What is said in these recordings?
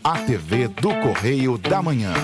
a TV do Correio da Manhã.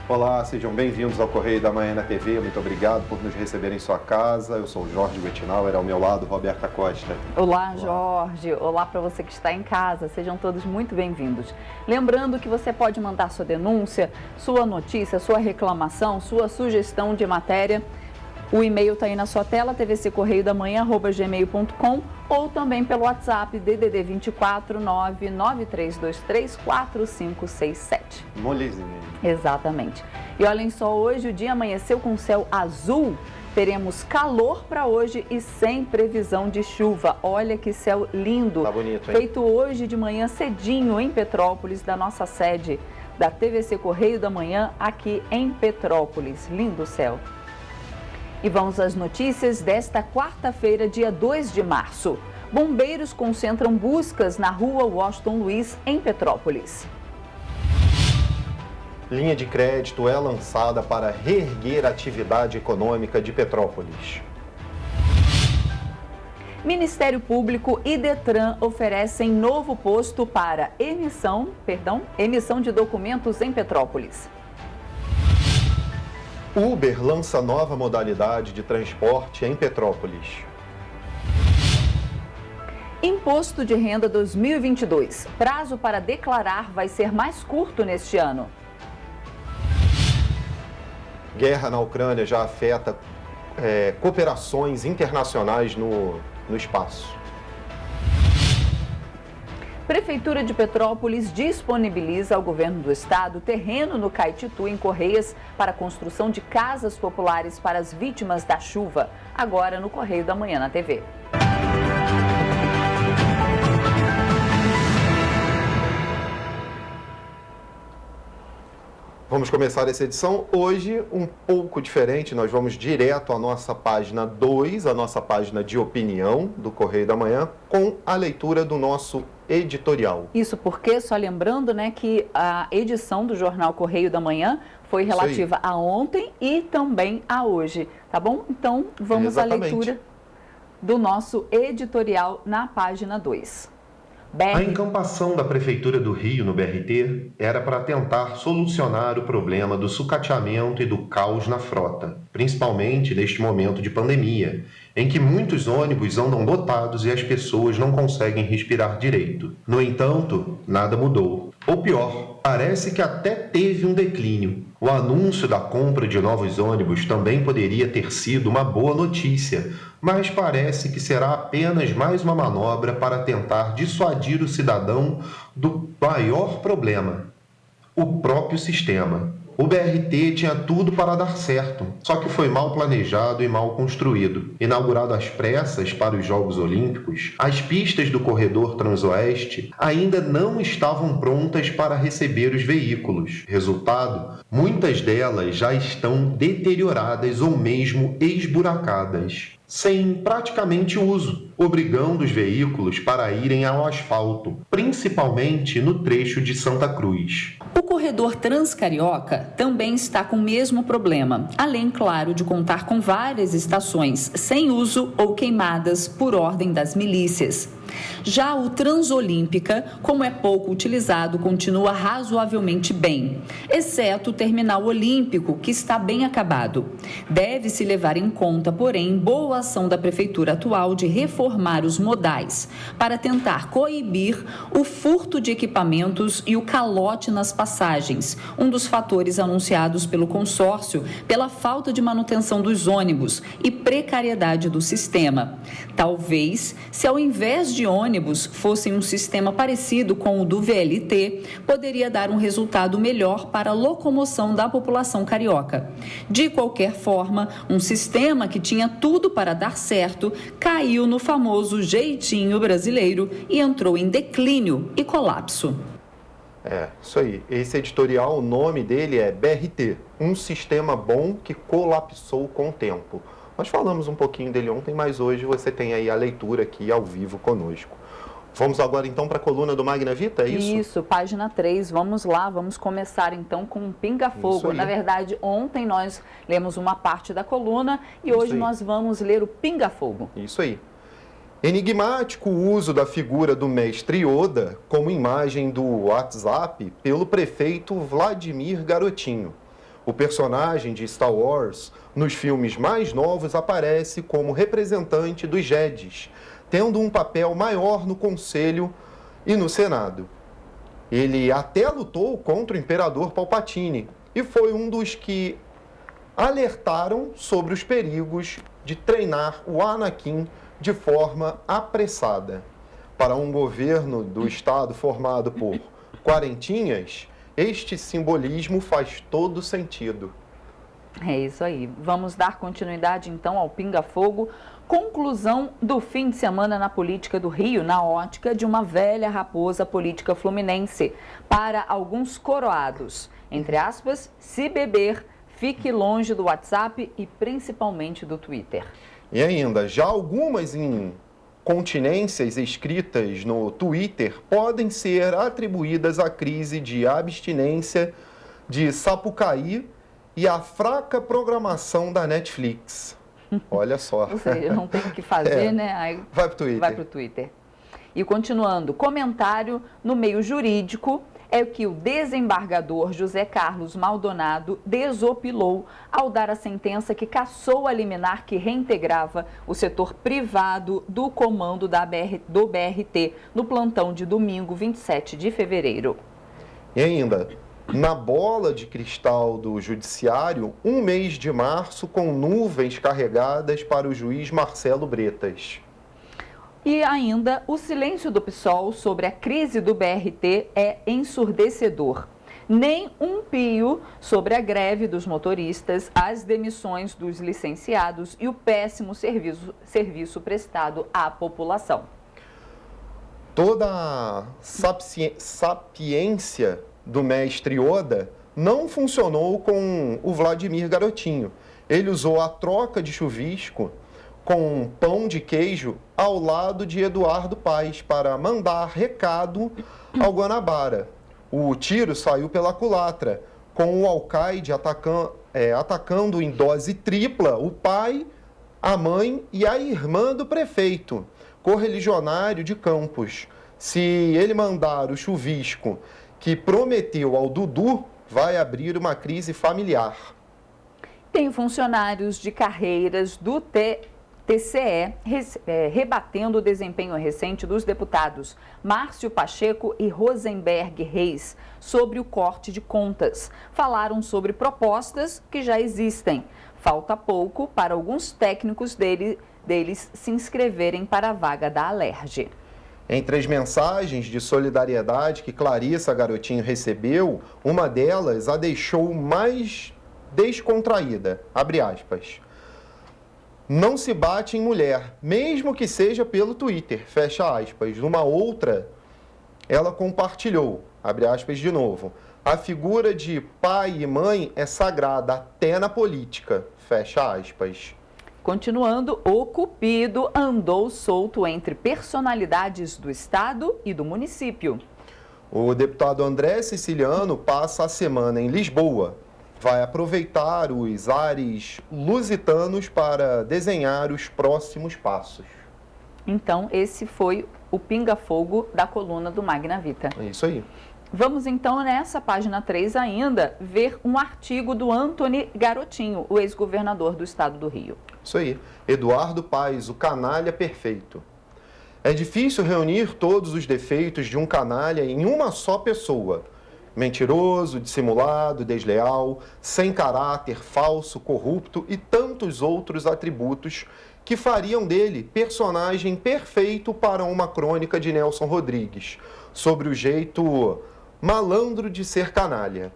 Olá, sejam bem-vindos ao Correio da Manhã na TV. Muito obrigado por nos receber em sua casa. Eu sou o Jorge Wettinauer, ao meu lado, Roberta Costa. Olá, Jorge. Olá para você que está em casa. Sejam todos muito bem-vindos. Lembrando que você pode mandar sua denúncia, sua notícia, sua reclamação, sua sugestão de matéria. O e-mail está aí na sua tela, tvccorreiodamanhã@gmail.com, ou também pelo WhatsApp DDD 24 99323 4567. Molezinha. Exatamente. E olhem só, hoje o dia amanheceu com céu azul. Teremos calor para hoje e sem previsão de chuva. Olha que céu lindo. Tá bonito, hein? Feito hoje de manhã cedinho em Petrópolis, da nossa sede da TVC Correio da Manhã, aqui em Petrópolis. Lindo céu. E vamos às notícias desta quarta-feira, dia 2 de março. Bombeiros concentram buscas na rua Washington Luiz, em Petrópolis. Linha de crédito é lançada para reerguer a atividade econômica de Petrópolis. Ministério Público e Detran oferecem novo posto para emissão de documentos em Petrópolis. Uber lança nova modalidade de transporte em Petrópolis. Imposto de Renda 2022. Prazo para declarar vai ser mais curto neste ano. Guerra na Ucrânia já afeta cooperações internacionais no espaço. Prefeitura de Petrópolis disponibiliza ao governo do estado terreno no Caetitu, em Correias, para a construção de casas populares para as vítimas da chuva. Agora no Correio da Manhã na TV. Vamos começar essa edição hoje um pouco diferente. Nós vamos direto à nossa página 2, a nossa página de opinião do Correio da Manhã, com a leitura do nosso editorial. Isso porque, só lembrando, né, que a edição do jornal Correio da Manhã foi relativa a ontem e também a hoje, tá bom? Então, vamos à leitura do nosso editorial na página 2. A encampação da Prefeitura do Rio no BRT era para tentar solucionar o problema do sucateamento e do caos na frota, principalmente neste momento de pandemia, em que muitos ônibus andam lotados e as pessoas não conseguem respirar direito. No entanto, nada mudou. Ou pior, parece que até teve um declínio. O anúncio da compra de novos ônibus também poderia ter sido uma boa notícia, mas parece que será apenas mais uma manobra para tentar dissuadir o cidadão do maior problema: o próprio sistema. O BRT tinha tudo para dar certo, só que foi mal planejado e mal construído. Inaugurado às pressas para os Jogos Olímpicos, as pistas do corredor Transoeste ainda não estavam prontas para receber os veículos. Resultado, muitas delas já estão deterioradas ou mesmo esburacadas, sem praticamente uso, obrigando os veículos para irem ao asfalto, principalmente no trecho de Santa Cruz. O corredor Transcarioca também está com o mesmo problema, além, claro, de contar com várias estações sem uso ou queimadas por ordem das milícias. Já o Transolímpica, como é pouco utilizado, continua razoavelmente bem, exceto o terminal olímpico, que está bem acabado. Deve-se levar em conta, porém, boa ação da prefeitura atual de reformar os modais, para tentar coibir o furto de equipamentos e o calote nas passagens, um dos fatores anunciados pelo consórcio pela falta de manutenção dos ônibus e precariedade do sistema. Talvez, se ao invés de ônibus fossem um sistema parecido com o do VLT, poderia dar um resultado melhor para a locomoção da população carioca. De qualquer forma, um sistema que tinha tudo para dar certo caiu no famoso jeitinho brasileiro e entrou em declínio e colapso. Isso aí. Esse editorial, o nome dele é BRT, um sistema bom que colapsou com o tempo. Nós falamos um pouquinho dele ontem, mas hoje você tem aí a leitura aqui ao vivo conosco. Vamos agora então para a coluna do Magna Vita, é isso? Isso, página 3. Vamos lá, vamos começar então com um pinga-fogo. Na verdade, ontem nós lemos uma parte da coluna e hoje nós vamos ler o pinga-fogo. Isso aí. Enigmático o uso da figura do mestre Yoda como imagem do WhatsApp pelo prefeito Vladimir Garotinho. O personagem de Star Wars, nos filmes mais novos, aparece como representante dos Jedis, tendo um papel maior no Conselho e no Senado. Ele até lutou contra o Imperador Palpatine e foi um dos que alertaram sobre os perigos de treinar o Anakin de forma apressada. Para um governo do Estado formado por quarentinhas, este simbolismo faz todo sentido. É isso aí. Vamos dar continuidade então ao pinga-fogo. Conclusão do fim de semana na política do Rio, na ótica de uma velha raposa política fluminense. Para alguns coroados, entre aspas, se beber, fique longe do WhatsApp e principalmente do Twitter. E ainda, já algumas incontinências escritas no Twitter podem ser atribuídas à crise de abstinência de Sapucaí e à fraca programação da Netflix. Olha só. Ou seja, não tem o que fazer, né? Aí vai pro Twitter. Vai pro Twitter. E continuando, comentário no meio jurídico é o que o desembargador José Carlos Maldonado desopilou ao dar a sentença que cassou a liminar que reintegrava o setor privado do comando do BRT no plantão de domingo 27 de fevereiro. E ainda, na bola de cristal do judiciário, um mês de março com nuvens carregadas para o juiz Marcelo Bretas. E ainda, o silêncio do PSOL sobre a crise do BRT é ensurdecedor. Nem um pio sobre a greve dos motoristas, as demissões dos licenciados e o péssimo serviço prestado à população. Toda a sapiência do mestre Yoda não funcionou com o Vladimir Garotinho. Ele usou a troca de chuvisco com pão de queijo ao lado de Eduardo Paes para mandar recado ao Guanabara. O tiro saiu pela culatra, com o alcaide atacando em dose tripla o pai, a mãe e a irmã do prefeito, correligionário de Campos. Se ele mandar o chuvisco que prometeu ao Dudu, vai abrir uma crise familiar. Tem funcionários de carreiras do TCE rebatendo o desempenho recente dos deputados Márcio Pacheco e Rosenberg Reis sobre o corte de contas. Falaram sobre propostas que já existem. Falta pouco para alguns técnicos deles se inscreverem para a vaga da Alerj. Entre as mensagens de solidariedade que Clarissa Garotinho recebeu, uma delas a deixou mais descontraída, abre aspas. Não se bate em mulher, mesmo que seja pelo Twitter, fecha aspas. Numa outra, ela compartilhou, abre aspas de novo. A figura de pai e mãe é sagrada até na política, fecha aspas. Continuando, o Cupido andou solto entre personalidades do estado e do município. O deputado André Siciliano passa a semana em Lisboa. Vai aproveitar os ares lusitanos para desenhar os próximos passos. Então, esse foi o pinga-fogo da coluna do Magna Vita. É isso aí. Vamos então, nessa página 3 ainda, ver um artigo do Antony Garotinho, o ex-governador do estado do Rio. Isso aí. Eduardo Paes, o canalha perfeito. É difícil reunir todos os defeitos de um canalha em uma só pessoa. Mentiroso, dissimulado, desleal, sem caráter, falso, corrupto e tantos outros atributos que fariam dele personagem perfeito para uma crônica de Nelson Rodrigues, sobre o jeito malandro de ser canalha.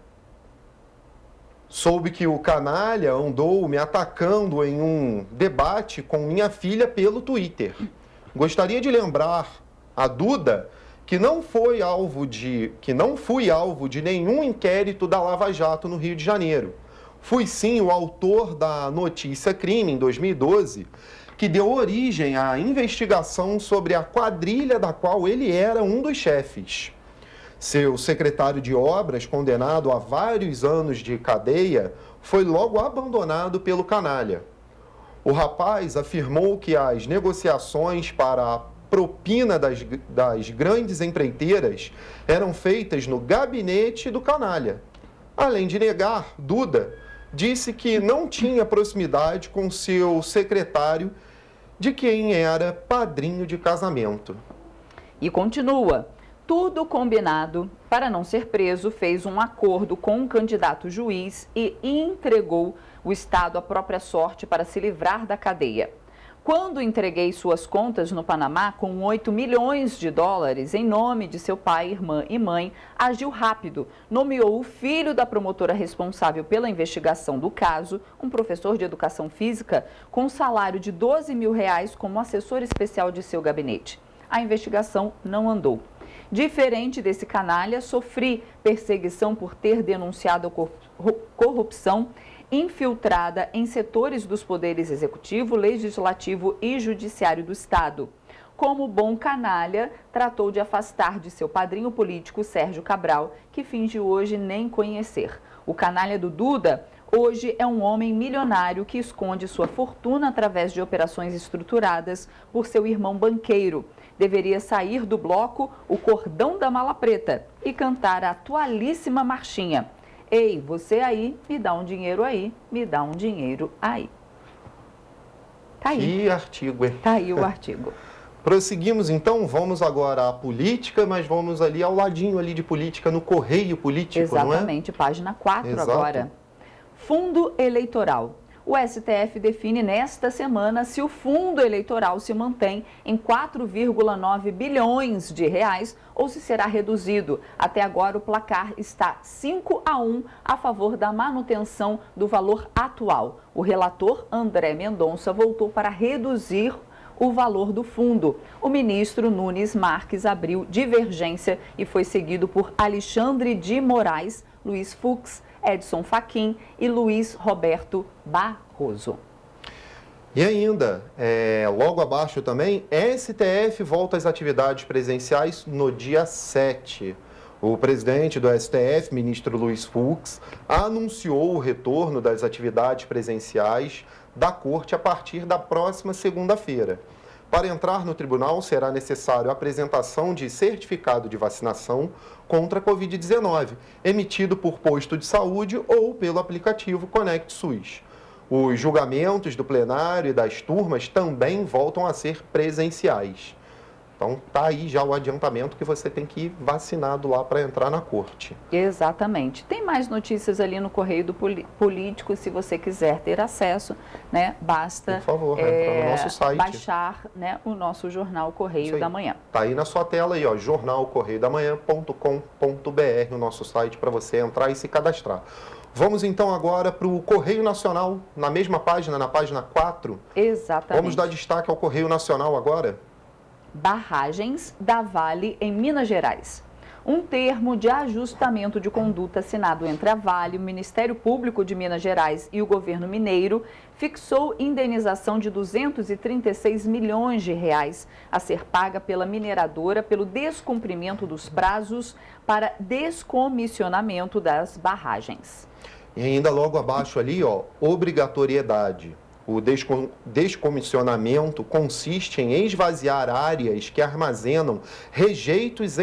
Soube que o canalha andou me atacando em um debate com minha filha pelo Twitter. Gostaria de lembrar a Duda que não fui alvo de nenhum inquérito da Lava Jato no Rio de Janeiro. Fui sim o autor da notícia crime em 2012, que deu origem à investigação sobre a quadrilha da qual ele era um dos chefes. Seu secretário de obras, condenado a vários anos de cadeia, foi logo abandonado pelo canalha. O rapaz afirmou que as negociações para a propina das grandes empreiteiras eram feitas no gabinete do canalha. Além de negar, Duda disse que não tinha proximidade com seu secretário, de quem era padrinho de casamento. E continua. Tudo combinado para não ser preso, fez um acordo com um candidato juiz e entregou o Estado à própria sorte para se livrar da cadeia. Quando entreguei suas contas no Panamá com 8 milhões de dólares em nome de seu pai, irmã e mãe, agiu rápido. Nomeou o filho da promotora responsável pela investigação do caso, um professor de educação física, com um salário de 12 mil reais como assessor especial de seu gabinete. A investigação não andou. Diferente desse canalha, sofri perseguição por ter denunciado corrupção infiltrada em setores dos poderes executivo, legislativo e judiciário do Estado. Como bom canalha, tratou de afastar de seu padrinho político, Sérgio Cabral, que finge hoje nem conhecer. O canalha do Duda hoje é um homem milionário que esconde sua fortuna através de operações estruturadas por seu irmão banqueiro. Deveria sair do bloco O Cordão da Mala Preta e cantar a atualíssima marchinha. Ei, você aí, me dá um dinheiro aí, me dá um dinheiro aí. Tá aí. Que artigo, hein? Tá aí o artigo. Prosseguimos então, vamos agora à política, mas vamos ali ao ladinho ali de política, no Correio Político, Exatamente, não é? página 4 Exato. agora. Fundo Eleitoral. O STF define nesta semana se o fundo eleitoral se mantém em 4,9 bilhões de reais ou se será reduzido. Até agora o placar está 5-1 a favor da manutenção do valor atual. O relator André Mendonça voltou para reduzir o valor do fundo. O ministro Nunes Marques abriu divergência e foi seguido por Alexandre de Moraes, Luiz Fux, Edson Fachin e Luiz Roberto Barroso. E ainda, logo abaixo também, STF volta às atividades presenciais no dia 7. O presidente do STF, ministro Luiz Fux, anunciou o retorno das atividades presenciais da Corte a partir da próxima segunda-feira. Para entrar no tribunal, será necessário a apresentação de certificado de vacinação contra a Covid-19, emitido por posto de saúde ou pelo aplicativo Conect SUS. Os julgamentos do plenário e das turmas também voltam a ser presenciais. Então, tá aí já o adiantamento que você tem que ir vacinado lá para entrar na corte. Exatamente. Tem mais notícias ali no Correio do Político, se você quiser ter acesso, né? Basta Por favor, entrar no nosso site. Baixar, né, o nosso jornal Correio da Manhã. Tá aí na sua tela aí, ó, jornalcorreiodamanhã.com.br, o nosso site para você entrar e se cadastrar. Vamos então agora para o Correio Nacional, na mesma página, na página 4. Exatamente. Vamos dar destaque ao Correio Nacional agora. Barragens da Vale em Minas Gerais. Um termo de ajustamento de conduta assinado entre a Vale, o Ministério Público de Minas Gerais e o governo mineiro fixou indenização de 236 milhões de reais a ser paga pela mineradora pelo descumprimento dos prazos para descomissionamento das barragens. E ainda logo abaixo ali, ó, obrigatoriedade. O descomissionamento consiste em esvaziar áreas que armazenam rejeitos,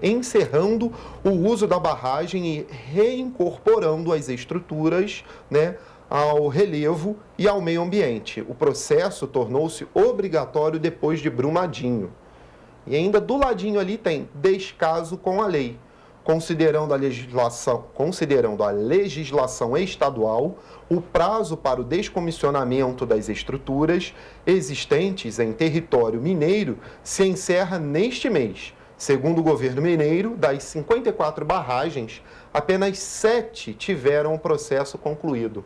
encerrando o uso da barragem e reincorporando as estruturas, né, ao relevo e ao meio ambiente. O processo tornou-se obrigatório depois de Brumadinho. E ainda do ladinho ali tem descaso com a lei. Considerando a legislação estadual, o prazo para o descomissionamento das estruturas existentes em território mineiro se encerra neste mês. Segundo o governo mineiro, das 54 barragens, apenas 7 tiveram o processo concluído.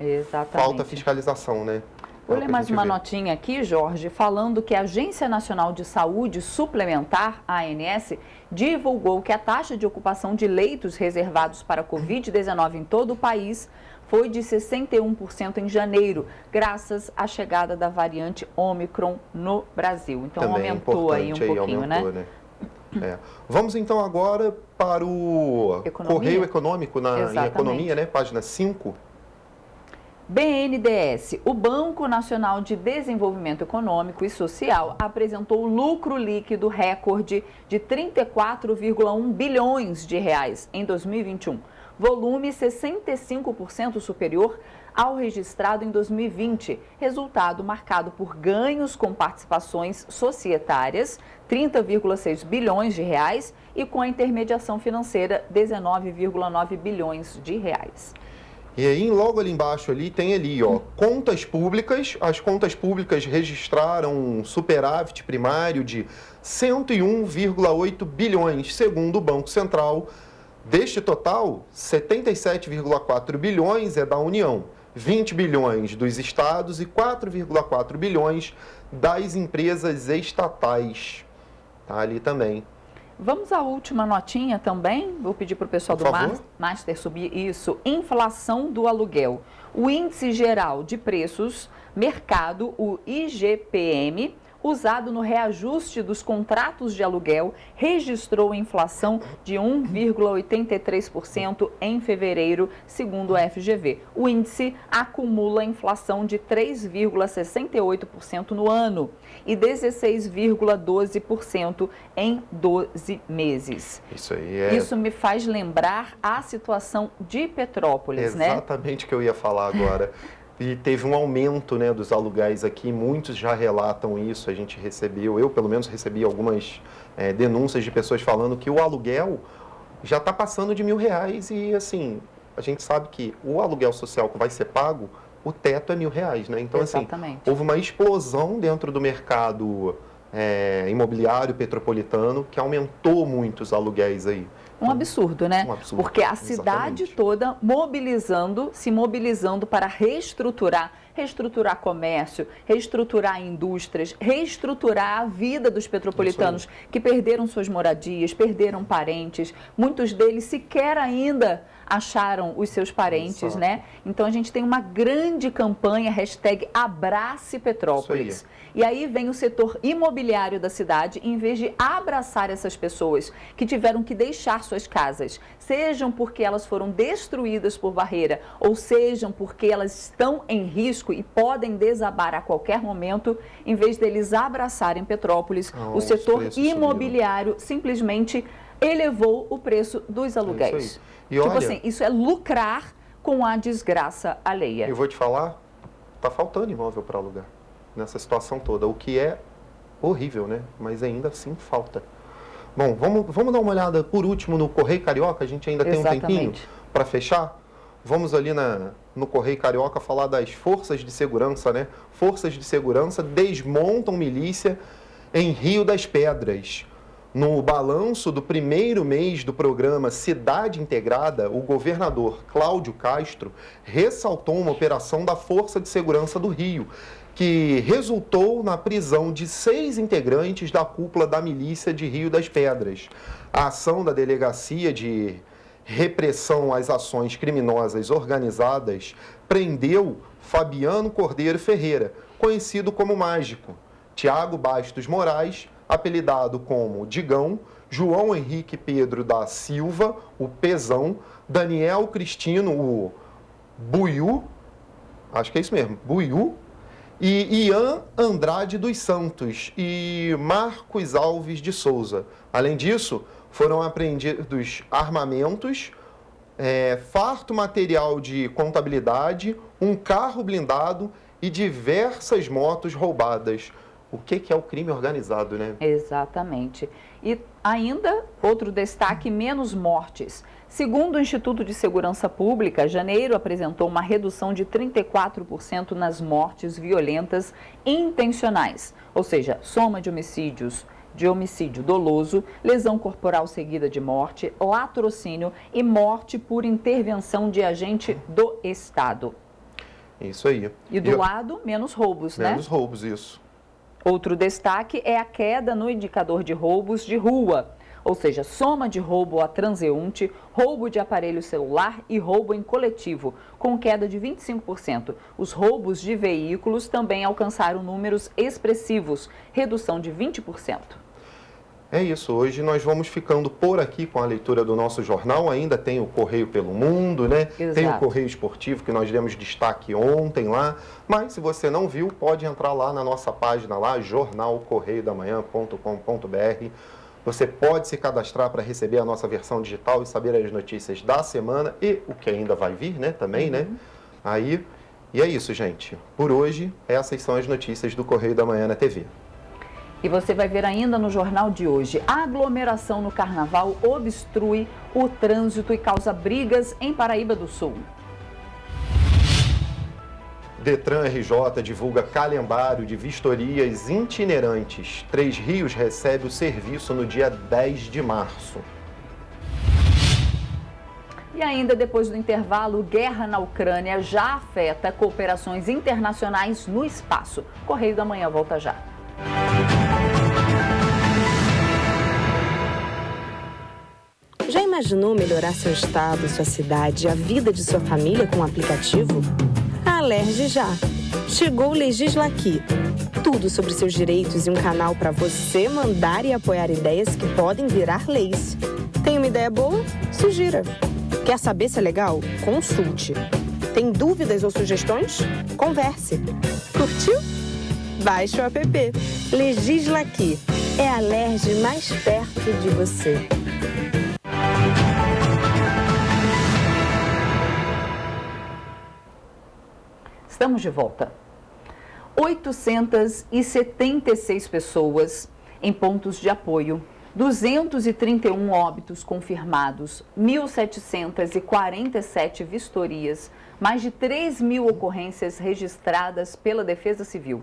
Exatamente. Falta fiscalização, né? Vou ler mais uma notinha aqui, Jorge, falando que a Agência Nacional de Saúde Suplementar, a ANS, divulgou que a taxa de ocupação de leitos reservados para a Covid-19 em todo o país foi de 61% em janeiro, graças à chegada da variante Ômicron no Brasil. Então Também aumentou aí um pouquinho, né? Vamos então agora para o Correio Econômico em Economia, né? Página 5. BNDES, o Banco Nacional de Desenvolvimento Econômico e Social, apresentou lucro líquido recorde de 34,1 bilhões de reais em 2021, volume 65% superior ao registrado em 2020, resultado marcado por ganhos com participações societárias, 30,6 bilhões de reais, e com a intermediação financeira, 19,9 bilhões de reais. E aí, logo ali embaixo, ali tem ali, ó, contas públicas. As contas públicas registraram um superávit primário de 101,8 bilhões, segundo o Banco Central. Deste total, 77,4 bilhões é da União, 20 bilhões dos estados e 4,4 bilhões das empresas estatais. Tá ali também. Vamos à última notinha também. Vou pedir para o pessoal do Master subir isso. Inflação do aluguel. O Índice Geral de Preços Mercado, o IGPM, usado no reajuste dos contratos de aluguel, registrou inflação de 1,83% em fevereiro, segundo a FGV. O índice acumula inflação de 3,68% no ano e 16,12% em 12 meses. Isso aí Isso me faz lembrar a situação de Petrópolis, né? Exatamente o que eu ia falar agora. E teve um aumento, né, dos aluguéis aqui, muitos já relatam isso, a gente recebeu, eu pelo menos recebi algumas denúncias de pessoas falando que o aluguel já está passando de R$1.000 e assim, a gente sabe que o aluguel social que vai ser pago, o teto é R$1.000, né? Então Exatamente. Assim, houve uma explosão dentro do mercado imobiliário petropolitano que aumentou muito os aluguéis aí. Um absurdo, né? Um absurdo, porque a cidade toda se mobilizando para reestruturar comércio, reestruturar indústrias, reestruturar a vida dos petropolitanos que perderam suas moradias, perderam parentes, muitos deles sequer ainda acharam os seus parentes, Exato. né? Então a gente tem uma grande campanha, #Abrace Petrópolis. E aí vem o setor imobiliário da cidade, em vez de abraçar essas pessoas que tiveram que deixar suas casas, sejam porque elas foram destruídas por barreira, ou sejam porque elas estão em risco e podem desabar a qualquer momento, em vez deles abraçarem Petrópolis, o setor imobiliário simplesmente elevou o preço dos aluguéis. E olha, assim, isso é lucrar com a desgraça alheia. Eu vou te falar, tá faltando imóvel para alugar nessa situação toda, o que é horrível, né? Mas ainda assim falta. Bom, vamos dar uma olhada por último no Correio Carioca, a gente ainda tem um tempinho para fechar. Vamos ali no Correio Carioca falar das forças de segurança, né? Forças de segurança desmontam milícia em Rio das Pedras. No balanço do primeiro mês do programa Cidade Integrada, o governador Cláudio Castro ressaltou uma operação da Força de Segurança do Rio, que resultou na prisão de 6 integrantes da cúpula da milícia de Rio das Pedras. A ação da Delegacia de Repressão às Ações Criminosas Organizadas prendeu Fabiano Cordeiro Ferreira, conhecido como Mágico, Tiago Bastos Moraes, apelidado como Digão, João Henrique Pedro da Silva, o Pezão, Daniel Cristino, o Buiú, acho que é isso mesmo, Buiú, e Ian Andrade dos Santos e Marcos Alves de Souza. Além disso, foram apreendidos armamentos, farto material de contabilidade, um carro blindado e diversas motos roubadas. O que é o crime organizado, né? Exatamente. E ainda, outro destaque, menos mortes. Segundo o Instituto de Segurança Pública, janeiro apresentou uma redução de 34% nas mortes violentas intencionais, ou seja, soma de homicídios, de homicídio doloso, lesão corporal seguida de morte, latrocínio e morte por intervenção de agente do Estado. Isso aí. E do lado, menos roubos, né? Menos roubos, isso. Outro destaque é a queda no indicador de roubos de rua. ou seja, soma de roubo a transeunte, roubo de aparelho celular e roubo em coletivo, com queda de 25%. Os roubos de veículos também alcançaram números expressivos, redução de 20%. É isso, hoje nós vamos ficando por aqui com a leitura do nosso jornal, ainda tem o Correio pelo Mundo, né? Exato. Tem o Correio Esportivo que nós demos destaque ontem lá, mas se você não viu, pode entrar lá na nossa página lá, jornalcorreiodamanhã.com.br. Você pode se cadastrar para receber a nossa versão digital e saber as notícias da semana e o que ainda vai vir, né? Também, né? Aí, e é isso, gente. Por hoje, essas são as notícias do Correio da Manhã na TV. E você vai ver ainda no jornal de hoje, a aglomeração no carnaval obstrui o trânsito e causa brigas em Paraíba do Sul. Detran RJ divulga calendário de vistorias itinerantes. Três Rios recebe o serviço no dia 10 de março. E ainda depois do intervalo, guerra na Ucrânia já afeta cooperações internacionais no espaço. Correio da Manhã volta já. Já imaginou melhorar seu estado, sua cidade e a vida de sua família com um aplicativo? A Alerj já. Chegou o Legisla Aqui. Tudo sobre seus direitos e um canal para você mandar e apoiar ideias que podem virar leis. Tem uma ideia boa? Sugira. Quer saber se é legal? Consulte. Tem dúvidas ou sugestões? Converse. Curtiu? Baixe o app. Legisla Aqui. É a Alerj mais perto de você. Estamos de volta. 876 pessoas em pontos de apoio, 231 óbitos confirmados, 1.747 vistorias, mais de 3.000 ocorrências registradas pela Defesa Civil.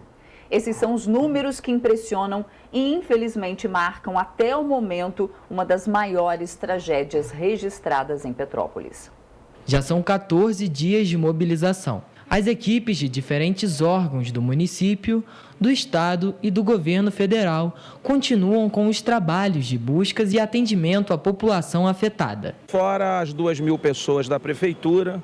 Esses são os números que impressionam e, infelizmente, marcam até o momento uma das maiores tragédias registradas em Petrópolis. Já são 14 dias de mobilização. As equipes de diferentes órgãos do município, do estado e do governo federal continuam com os trabalhos de buscas e atendimento à população afetada. Fora as 2.000 pessoas da prefeitura,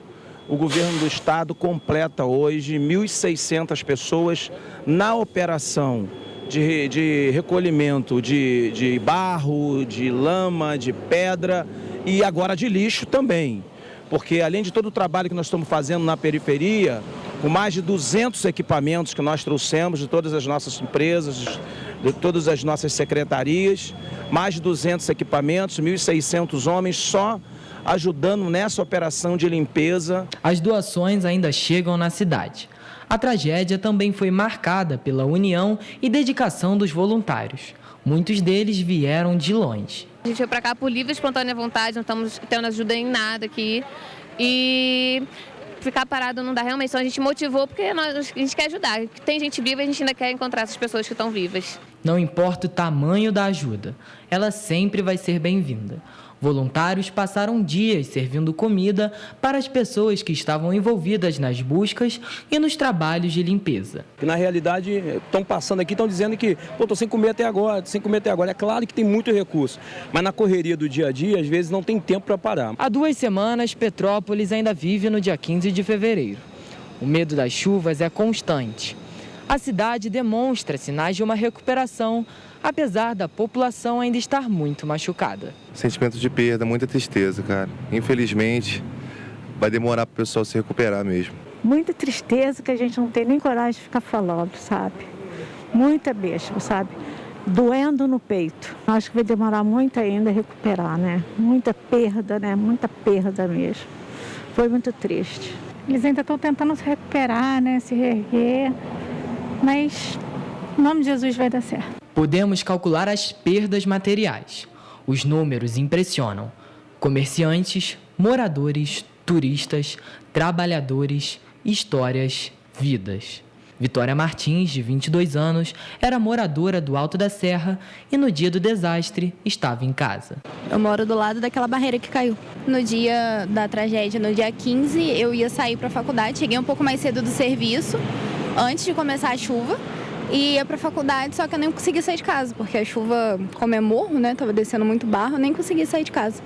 o governo do estado completa hoje 1.600 pessoas na operação de recolhimento de barro, de lama, de pedra e agora de lixo também. Porque além de todo o trabalho que nós estamos fazendo na periferia, com mais de 200 equipamentos que nós trouxemos de todas as nossas empresas, de todas as nossas secretarias, mais de 200 equipamentos, 1.600 homens só ajudando nessa operação de limpeza. As doações ainda chegam na cidade. A tragédia também foi marcada pela união e dedicação dos voluntários. Muitos deles vieram de longe. A gente veio para cá por livre e espontânea vontade, não estamos tendo ajuda em nada aqui. E ficar parado não dá realmente, então a gente motivou porque a gente quer ajudar. Tem gente viva e a gente ainda quer encontrar essas pessoas que estão vivas. Não importa o tamanho da ajuda, ela sempre vai ser bem-vinda. Voluntários passaram dias servindo comida para as pessoas que estavam envolvidas nas buscas e nos trabalhos de limpeza. Na realidade, estão passando aqui, estão dizendo que estou sem comer até agora, É claro que tem muito recurso, mas na correria do dia a dia, às vezes não tem tempo para parar. Há 2 semanas, Petrópolis ainda vive no dia 15 de fevereiro. O medo das chuvas é constante. A cidade demonstra sinais de uma recuperação, apesar da população ainda estar muito machucada. Sentimento de perda, muita tristeza, cara. Infelizmente, vai demorar para o pessoal se recuperar mesmo. Muita tristeza que a gente não tem nem coragem de ficar falando, sabe? Muita mesmo, sabe? Doendo no peito. Acho que vai demorar muito ainda a recuperar, né? Muita perda, né? Muita perda mesmo. Foi muito triste. Eles ainda estão tentando se recuperar, né? Se reerguer. Mas, em nome de Jesus, vai dar certo. Podemos calcular as perdas materiais. Os números impressionam. Comerciantes, moradores, turistas, trabalhadores, histórias, vidas. Vitória Martins, de 22 anos, era moradora do Alto da Serra e no dia do desastre estava em casa. Eu moro do lado daquela barreira que caiu. No dia da tragédia, no dia 15, eu ia sair para a faculdade. Cheguei um pouco mais cedo do serviço, antes de começar a chuva. e ia pra faculdade, só que eu nem consegui sair de casa, porque a chuva, como é morro, né, tava descendo muito barro, eu nem consegui sair de casa.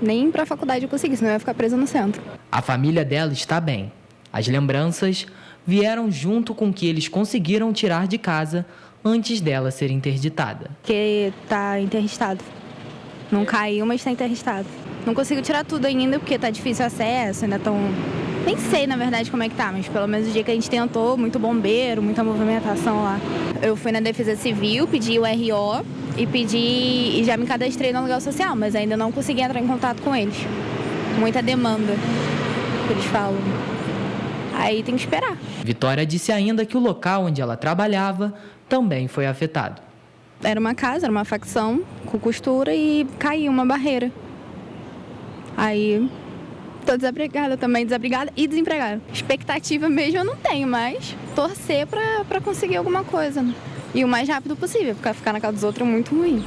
Nem pra faculdade eu consegui, senão eu ia ficar presa no centro. A família dela está bem. As lembranças vieram junto com o que eles conseguiram tirar de casa antes dela ser interditada. Porque tá interditado. Não caiu, mas tá interditado. Não consigo tirar tudo ainda, porque tá difícil o acesso, ainda tão... Nem sei, na verdade, como é que tá, mas pelo menos o dia que a gente tentou, muito bombeiro, muita movimentação lá. Eu fui na Defesa Civil, pedi o RO e já me cadastrei no aluguel social, mas ainda não consegui entrar em contato com eles. Muita demanda, que eles falam. Aí tem que esperar. Vitória disse ainda que o local onde ela trabalhava também foi afetado. Era uma casa, era uma facção com costura e caiu uma barreira. Aí... Tô desabrigada também, desabrigada e desempregada. Expectativa mesmo eu não tenho, mas torcer pra conseguir alguma coisa, né? E o mais rápido possível, porque ficar na casa dos outros é muito ruim.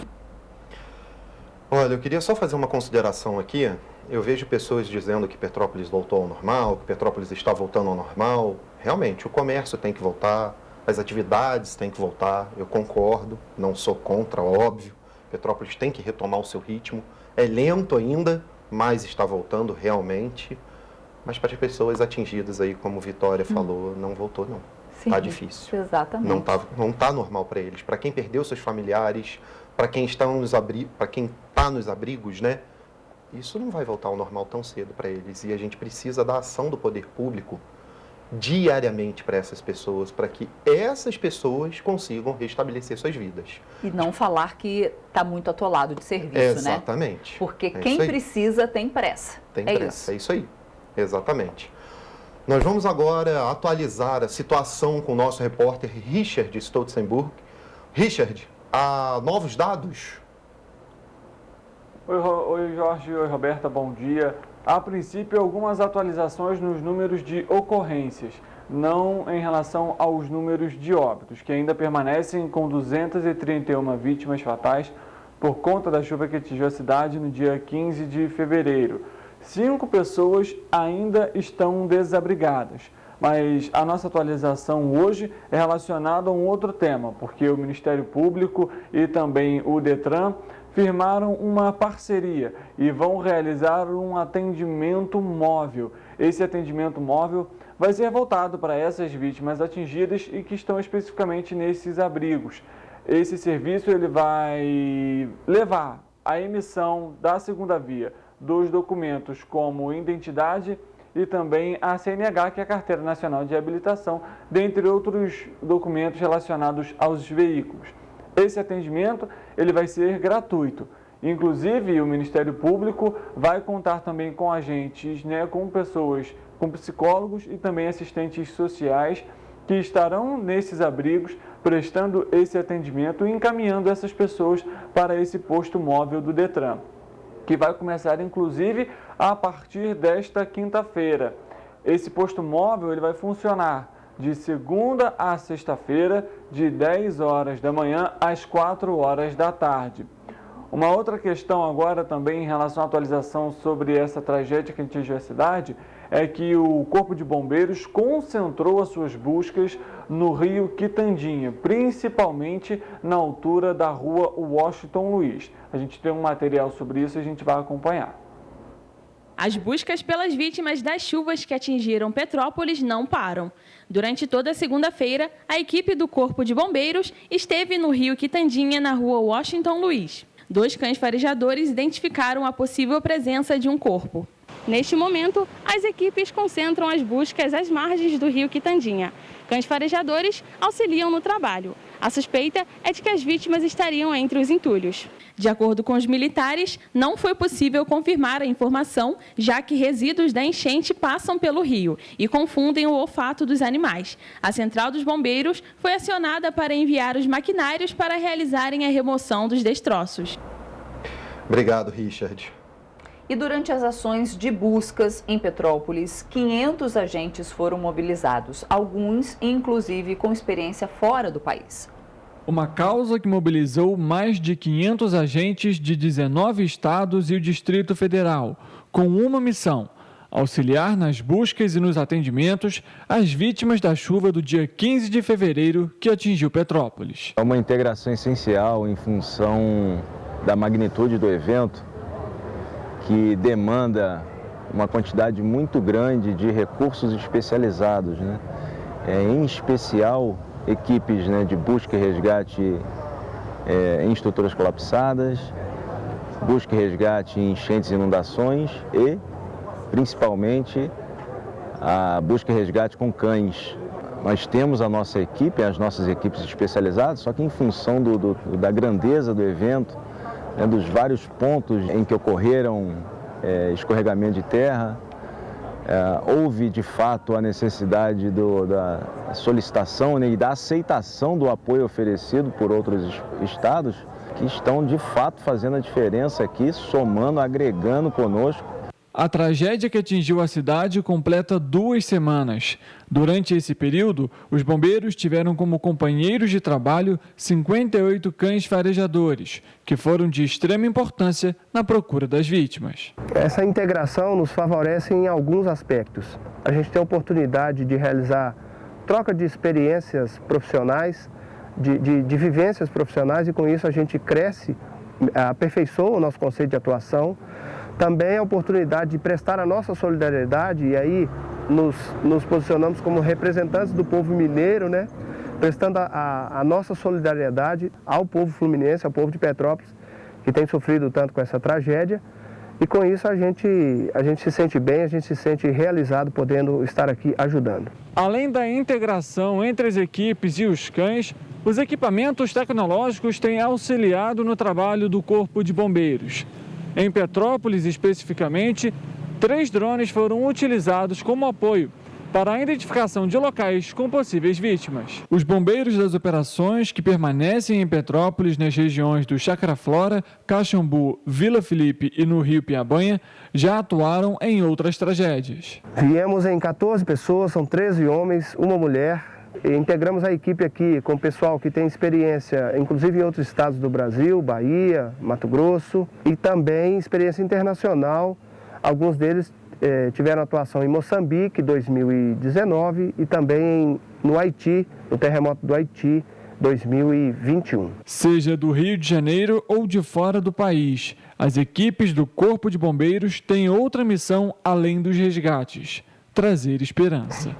Olha, eu queria só fazer uma consideração aqui. Eu vejo pessoas dizendo que Petrópolis voltou ao normal, que Petrópolis está voltando ao normal. Realmente, o comércio tem que voltar, as atividades têm que voltar, eu concordo, não sou contra, óbvio. Petrópolis tem que retomar o seu ritmo. É lento ainda, mas está voltando realmente, mas para as pessoas atingidas aí, como Vitória falou, não voltou não. Está difícil. Exatamente. Não tá normal para eles. Para quem perdeu seus familiares, para quem está nos abrigos, né? Isso não vai voltar ao normal tão cedo para eles. E a gente precisa da ação do poder público diariamente para essas pessoas, para que essas pessoas consigam restabelecer suas vidas. E não falar que está muito atolado de serviço, Exatamente. Né? Porque quem precisa tem pressa. Tem pressa, é isso aí. Exatamente. Nós vamos agora atualizar a situação com o nosso repórter Richard Stolzenburg. Richard, há novos dados? Oi Jorge, oi Roberta, bom dia. A princípio, algumas atualizações nos números de ocorrências, não em relação aos números de óbitos, que ainda permanecem com 231 vítimas fatais por conta da chuva que atingiu a cidade no dia 15 de fevereiro. 5 pessoas ainda estão desabrigadas, mas a nossa atualização hoje é relacionada a um outro tema, porque o Ministério Público e também o Detran firmaram uma parceria e vão realizar um atendimento móvel. Esse atendimento móvel vai ser voltado para essas vítimas atingidas e que estão especificamente nesses abrigos. Esse serviço ele vai levar a emissão da segunda via dos documentos como identidade e também a CNH, que é a Carteira Nacional de Habilitação, dentre outros documentos relacionados aos veículos. Esse atendimento ele vai ser gratuito. Inclusive, o Ministério Público vai contar também com agentes, com pessoas, com psicólogos e também assistentes sociais que estarão nesses abrigos prestando esse atendimento e encaminhando essas pessoas para esse posto móvel do Detran, que vai começar, inclusive, a partir desta quinta-feira. Esse posto móvel ele vai funcionar de segunda a sexta-feira, de 10 horas da manhã às 4 horas da tarde. Uma outra questão agora também em relação à atualização sobre essa tragédia que atingiu a cidade é que o Corpo de Bombeiros concentrou as suas buscas no rio Quitandinha, principalmente na altura da rua Washington Luiz. A gente tem um material sobre isso e a gente vai acompanhar. As buscas pelas vítimas das chuvas que atingiram Petrópolis não param. Durante toda a segunda-feira, a equipe do Corpo de Bombeiros esteve no rio Quitandinha, na rua Washington Luiz. 2 cães farejadores identificaram a possível presença de um corpo. Neste momento, as equipes concentram as buscas às margens do rio Quitandinha. Cães farejadores auxiliam no trabalho. A suspeita é de que as vítimas estariam entre os entulhos. De acordo com os militares, não foi possível confirmar a informação, já que resíduos da enchente passam pelo rio e confundem o olfato dos animais. A Central dos Bombeiros foi acionada para enviar os maquinários para realizarem a remoção dos destroços. Obrigado, Richard. E durante as ações de buscas em Petrópolis, 500 agentes foram mobilizados, alguns inclusive com experiência fora do país. Uma causa que mobilizou mais de 500 agentes de 19 estados e o Distrito Federal, com uma missão: auxiliar nas buscas e nos atendimentos às vítimas da chuva do dia 15 de fevereiro que atingiu Petrópolis. É uma integração essencial em função da magnitude do evento, que demanda uma quantidade muito grande de recursos especializados, né? Em especial equipes, né, de busca e resgate em estruturas colapsadas, busca e resgate em enchentes e inundações e, principalmente, a busca e resgate com cães. Nós temos a nossa equipe, as nossas equipes especializadas, só que em função da grandeza do evento, né, dos vários pontos em que ocorreram escorregamento de terra, houve de fato a necessidade da solicitação, né, e da aceitação do apoio oferecido por outros estados que estão de fato fazendo a diferença aqui, somando, agregando conosco. A tragédia que atingiu a cidade completa 2 semanas. Durante esse período, os bombeiros tiveram como companheiros de trabalho 58 cães farejadores, que foram de extrema importância na procura das vítimas. Essa integração nos favorece em alguns aspectos. A gente tem a oportunidade de realizar troca de experiências profissionais, de vivências profissionais, e com isso a gente cresce, aperfeiçoa o nosso conceito de atuação. Também a oportunidade de prestar a nossa solidariedade, e aí nos posicionamos como representantes do povo mineiro, né? Prestando a nossa solidariedade ao povo fluminense, ao povo de Petrópolis, que tem sofrido tanto com essa tragédia. E com isso a gente se sente bem, a gente se sente realizado podendo estar aqui ajudando. Além da integração entre as equipes e os cães, os equipamentos tecnológicos têm auxiliado no trabalho do Corpo de Bombeiros. Em Petrópolis, especificamente, 3 drones foram utilizados como apoio para a identificação de locais com possíveis vítimas. Os bombeiros das operações que permanecem em Petrópolis, nas regiões do Chácara Flora, Caxambu, Vila Felipe e no Rio Piabanha, já atuaram em outras tragédias. Viemos em 14 pessoas, são 13 homens, uma mulher. Integramos a equipe aqui com o pessoal que tem experiência, inclusive em outros estados do Brasil, Bahia, Mato Grosso, e também experiência internacional. Alguns deles tiveram atuação em Moçambique, 2019, e também no Haiti, no terremoto do Haiti, 2021. Seja do Rio de Janeiro ou de fora do país, as equipes do Corpo de Bombeiros têm outra missão além dos resgates: trazer esperança.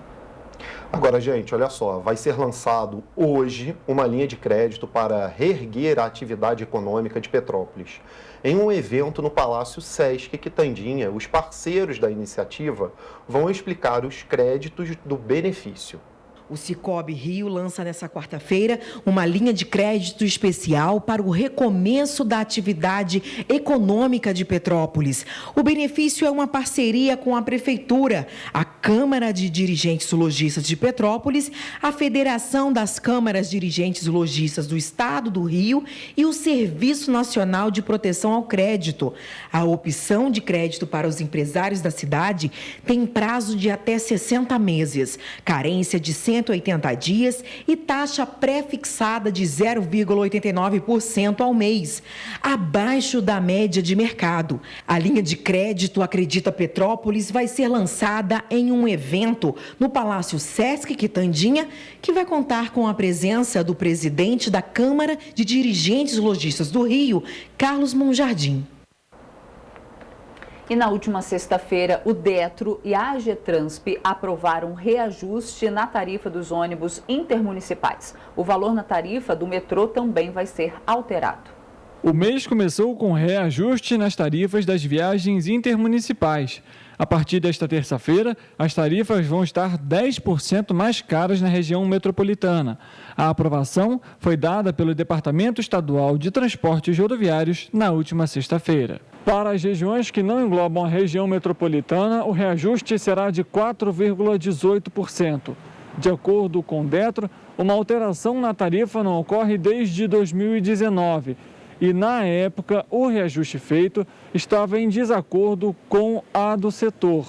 Agora, gente, olha só, vai ser lançado hoje uma linha de crédito para reerguer a atividade econômica de Petrópolis. Em um evento no Palácio Sesc Quitandinha, os parceiros da iniciativa vão explicar os créditos do benefício. O Cicobi Rio lança nesta quarta-feira uma linha de crédito especial para o recomeço da atividade econômica de Petrópolis. O benefício é uma parceria com a Prefeitura, a Câmara de Dirigentes Lojistas de Petrópolis, a Federação das Câmaras Dirigentes Lojistas do Estado do Rio e o Serviço Nacional de Proteção ao Crédito. A opção de crédito para os empresários da cidade tem prazo de até 60 meses, carência de 180 dias e taxa pré-fixada de 0,89% ao mês, abaixo da média de mercado. A linha de crédito Acredita Petrópolis vai ser lançada em um evento no Palácio Sesc Quitandinha, que vai contar com a presença do presidente da Câmara de Dirigentes Lojistas do Rio, Carlos Monjardim. E na última sexta-feira, o Detro e a AGETRANSP aprovaram reajuste na tarifa dos ônibus intermunicipais. O valor na tarifa do metrô também vai ser alterado. O mês começou com reajuste nas tarifas das viagens intermunicipais. A partir desta terça-feira, as tarifas vão estar 10% mais caras na região metropolitana. A aprovação foi dada pelo Departamento Estadual de Transportes Rodoviários na última sexta-feira. Para as regiões que não englobam a região metropolitana, o reajuste será de 4,18%. De acordo com o Detro, uma alteração na tarifa não ocorre desde 2019. E, na época, o reajuste feito estava em desacordo com a do setor.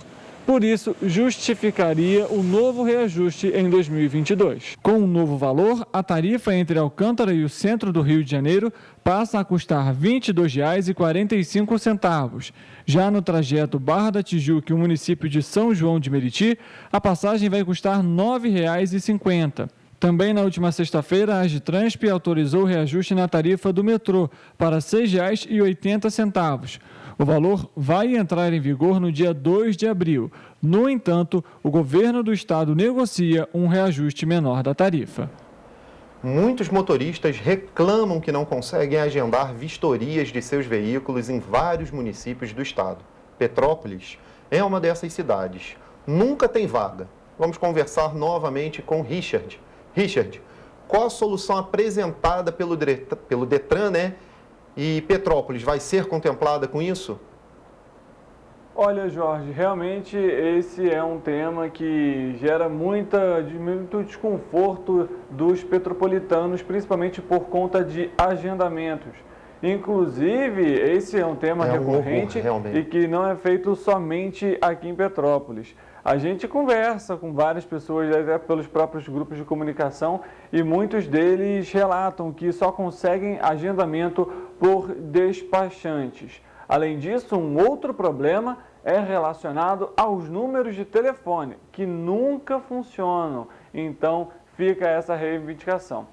Por isso, justificaria o novo reajuste em 2022. Com o novo valor, a tarifa entre Alcântara e o centro do Rio de Janeiro passa a custar R$ 22,45. Já no trajeto Barra da Tijuca e o município de São João de Meriti, a passagem vai custar R$ 9,50. Também na última sexta-feira, a Agitransp autorizou o reajuste na tarifa do metrô para R$ 6,80. O valor vai entrar em vigor no dia 2 de abril. No entanto, o governo do estado negocia um reajuste menor da tarifa. Muitos motoristas reclamam que não conseguem agendar vistorias de seus veículos em vários municípios do estado. Petrópolis é uma dessas cidades. Nunca tem vaga. Vamos conversar novamente com Richard. Richard, qual a solução apresentada pelo Detran, né? E Petrópolis vai ser contemplada com isso? Olha, Jorge, realmente esse é um tema que gera muito desconforto dos petropolitanos, principalmente por conta de agendamentos. Inclusive, esse é um tema recorrente e que não é feito somente aqui em Petrópolis. A gente conversa com várias pessoas, até pelos próprios grupos de comunicação, e muitos deles relatam que só conseguem agendamento por despachantes. Além disso, um outro problema é relacionado aos números de telefone, que nunca funcionam. Então, fica essa reivindicação.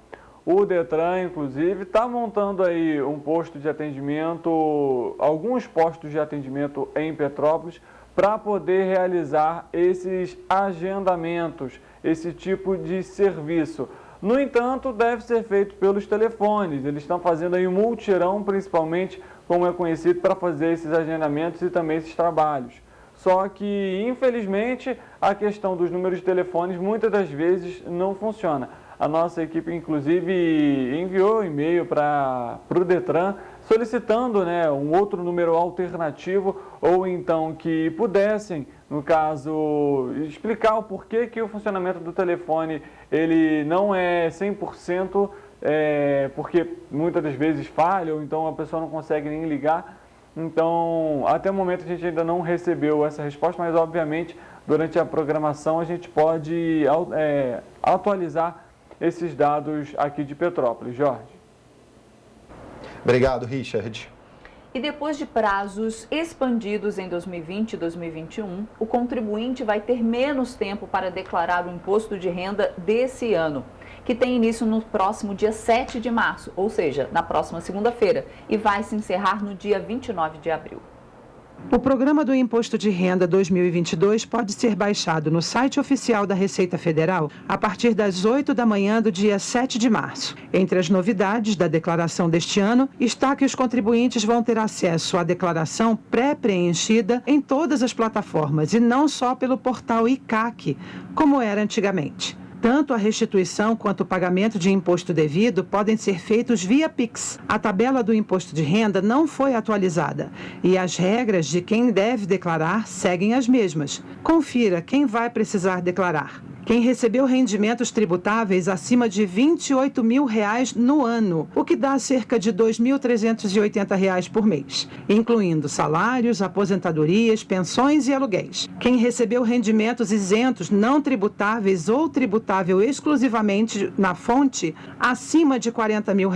O Detran, inclusive, está montando aí um posto de atendimento, alguns postos de atendimento em Petrópolis, para poder realizar esses agendamentos, esse tipo de serviço. No entanto, deve ser feito pelos telefones. Eles estão fazendo aí um multirão, principalmente, como é conhecido, para fazer esses agendamentos e também esses trabalhos. Só que, infelizmente, a questão dos números de telefones muitas das vezes não funciona. A nossa equipe, inclusive, enviou e-mail para o Detran solicitando, né, um outro número alternativo ou então que pudessem, no caso, explicar o porquê que o funcionamento do telefone ele não é 100%, porque muitas das vezes falha ou então a pessoa não consegue nem ligar. Então, até o momento a gente ainda não recebeu essa resposta, mas obviamente durante a programação a gente pode atualizar esses dados aqui de Petrópolis. Jorge. Obrigado, Richard. E depois de prazos expandidos em 2020 e 2021, o contribuinte vai ter menos tempo para declarar o imposto de renda desse ano, que tem início no próximo dia 7 de março, ou seja, na próxima segunda-feira, e vai se encerrar no dia 29 de abril. O programa do Imposto de Renda 2022 pode ser baixado no site oficial da Receita Federal a partir das 8 da manhã do dia 7 de março. Entre as novidades da declaração deste ano está que os contribuintes vão ter acesso à declaração pré-preenchida em todas as plataformas e não só pelo portal ICAC, como era antigamente. Tanto a restituição quanto o pagamento de imposto devido podem ser feitos via Pix. A tabela do imposto de renda não foi atualizada e as regras de quem deve declarar seguem as mesmas. Confira quem vai precisar declarar. Quem recebeu rendimentos tributáveis acima de R$ 28 mil no ano, o que dá cerca de R$ 2.380 por mês, incluindo salários, aposentadorias, pensões e aluguéis. Quem recebeu rendimentos isentos não tributáveis ou tributável exclusivamente na fonte, acima de R$ 40 mil.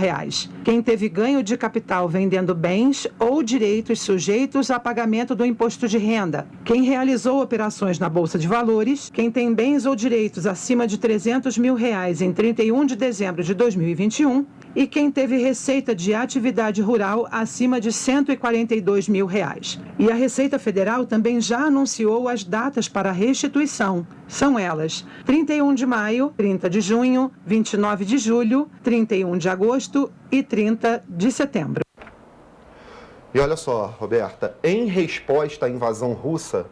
Quem teve ganho de capital vendendo bens ou direitos sujeitos a pagamento do imposto de renda. Quem realizou operações na Bolsa de Valores, quem tem bens ou direitos acima de R$ 300 mil em 31 de dezembro de 2021 e quem teve receita de atividade rural acima de R$ 142 mil. E a Receita Federal também já anunciou as datas para a restituição. São elas: 31 de maio, 30 de junho, 29 de julho, 31 de agosto e 30 de setembro. E olha só, Roberta, em resposta à invasão russa,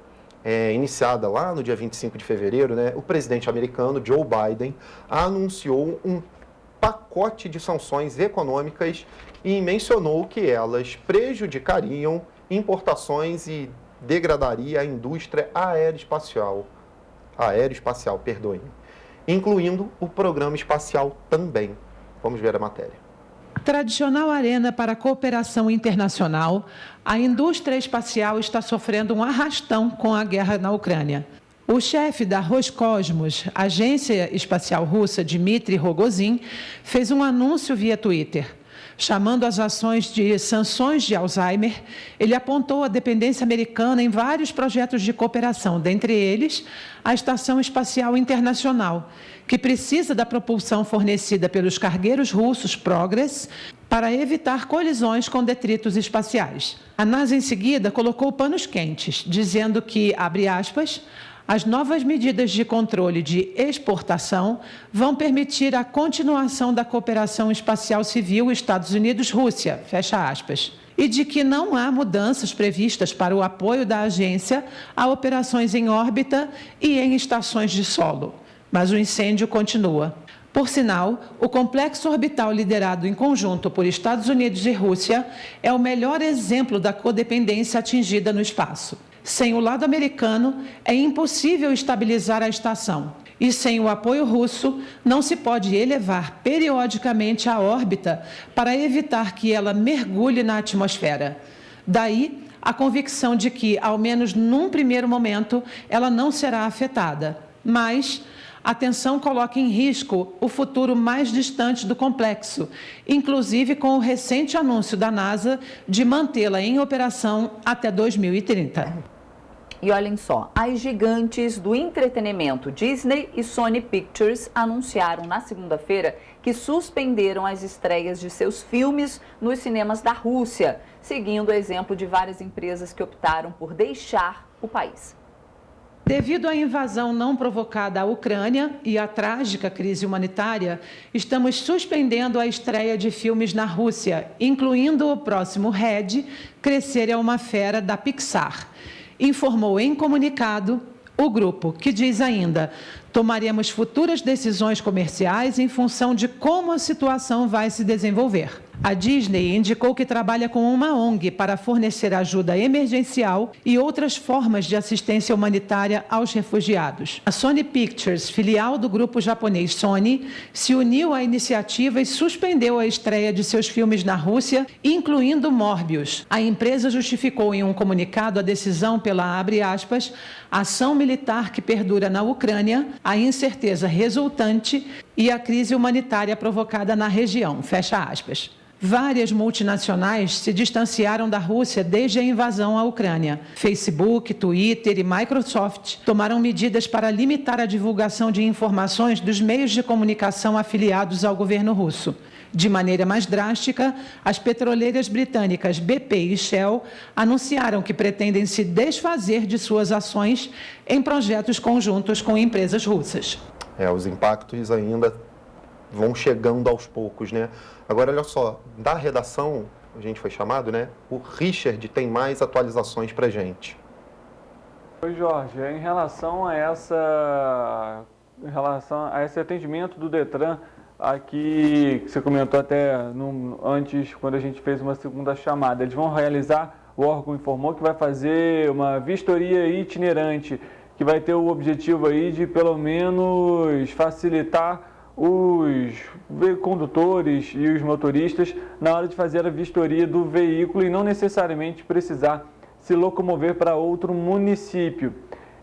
iniciada lá no dia 25 de fevereiro, né, o presidente americano Joe Biden anunciou um pacote de sanções econômicas e mencionou que elas prejudicariam importações e degradaria a indústria aeroespacial, incluindo o programa espacial também. Vamos ver a matéria. Tradicional arena para a cooperação internacional, a indústria espacial está sofrendo um arrastão com a guerra na Ucrânia. O chefe da Roscosmos, agência espacial russa, Dmitry Rogozin, fez um anúncio via Twitter. Chamando as ações de sanções de Alzheimer, ele apontou a dependência americana em vários projetos de cooperação, dentre eles a Estação Espacial Internacional, que precisa da propulsão fornecida pelos cargueiros russos Progress para evitar colisões com detritos espaciais. A NASA, em seguida, colocou panos quentes, dizendo que, abre aspas, as novas medidas de controle de exportação vão permitir a continuação da cooperação espacial civil Estados Unidos-Rússia, fecha aspas, e de que não há mudanças previstas para o apoio da agência a operações em órbita e em estações de solo. Mas o incêndio continua. Por sinal, o complexo orbital liderado em conjunto por Estados Unidos e Rússia é o melhor exemplo da codependência atingida no espaço. Sem o lado americano, é impossível estabilizar a estação. E sem o apoio russo, não se pode elevar periodicamente a órbita para evitar que ela mergulhe na atmosfera. Daí, a convicção de que, ao menos num primeiro momento, ela não será afetada. Mas a tensão coloca em risco o futuro mais distante do complexo, inclusive com o recente anúncio da NASA de mantê-la em operação até 2030. E olhem só, as gigantes do entretenimento Disney e Sony Pictures anunciaram na segunda-feira que suspenderam as estreias de seus filmes nos cinemas da Rússia, seguindo o exemplo de várias empresas que optaram por deixar o país. Devido à invasão não provocada à Ucrânia e à trágica crise humanitária, estamos suspendendo a estreia de filmes na Rússia, incluindo o próximo Red, Crescer é uma Fera, da Pixar. Informou em comunicado o grupo, que diz ainda: tomaremos futuras decisões comerciais em função de como a situação vai se desenvolver. A Disney indicou que trabalha com uma ONG para fornecer ajuda emergencial e outras formas de assistência humanitária aos refugiados. A Sony Pictures, filial do grupo japonês Sony, se uniu à iniciativa e suspendeu a estreia de seus filmes na Rússia, incluindo Morbius. A empresa justificou em um comunicado a decisão pela, abre aspas, ação militar que perdura na Ucrânia, a incerteza resultante e a crise humanitária provocada na região, fecha aspas. Várias multinacionais se distanciaram da Rússia desde a invasão à Ucrânia. Facebook, Twitter e Microsoft tomaram medidas para limitar a divulgação de informações dos meios de comunicação afiliados ao governo russo. De maneira mais drástica, as petroleiras britânicas BP e Shell anunciaram que pretendem se desfazer de suas ações em projetos conjuntos com empresas russas. Os impactos ainda vão chegando aos poucos, né? Agora, olha só, da redação, a gente foi chamado, né? O Richard tem mais atualizações pra gente. Oi, Jorge, em relação a esse atendimento do Detran, aqui, que você comentou até antes, quando a gente fez uma segunda chamada, eles vão realizar, o órgão informou que vai fazer uma vistoria itinerante, que vai ter o objetivo aí de, pelo menos, facilitar os condutores e os motoristas na hora de fazer a vistoria do veículo e não necessariamente precisar se locomover para outro município.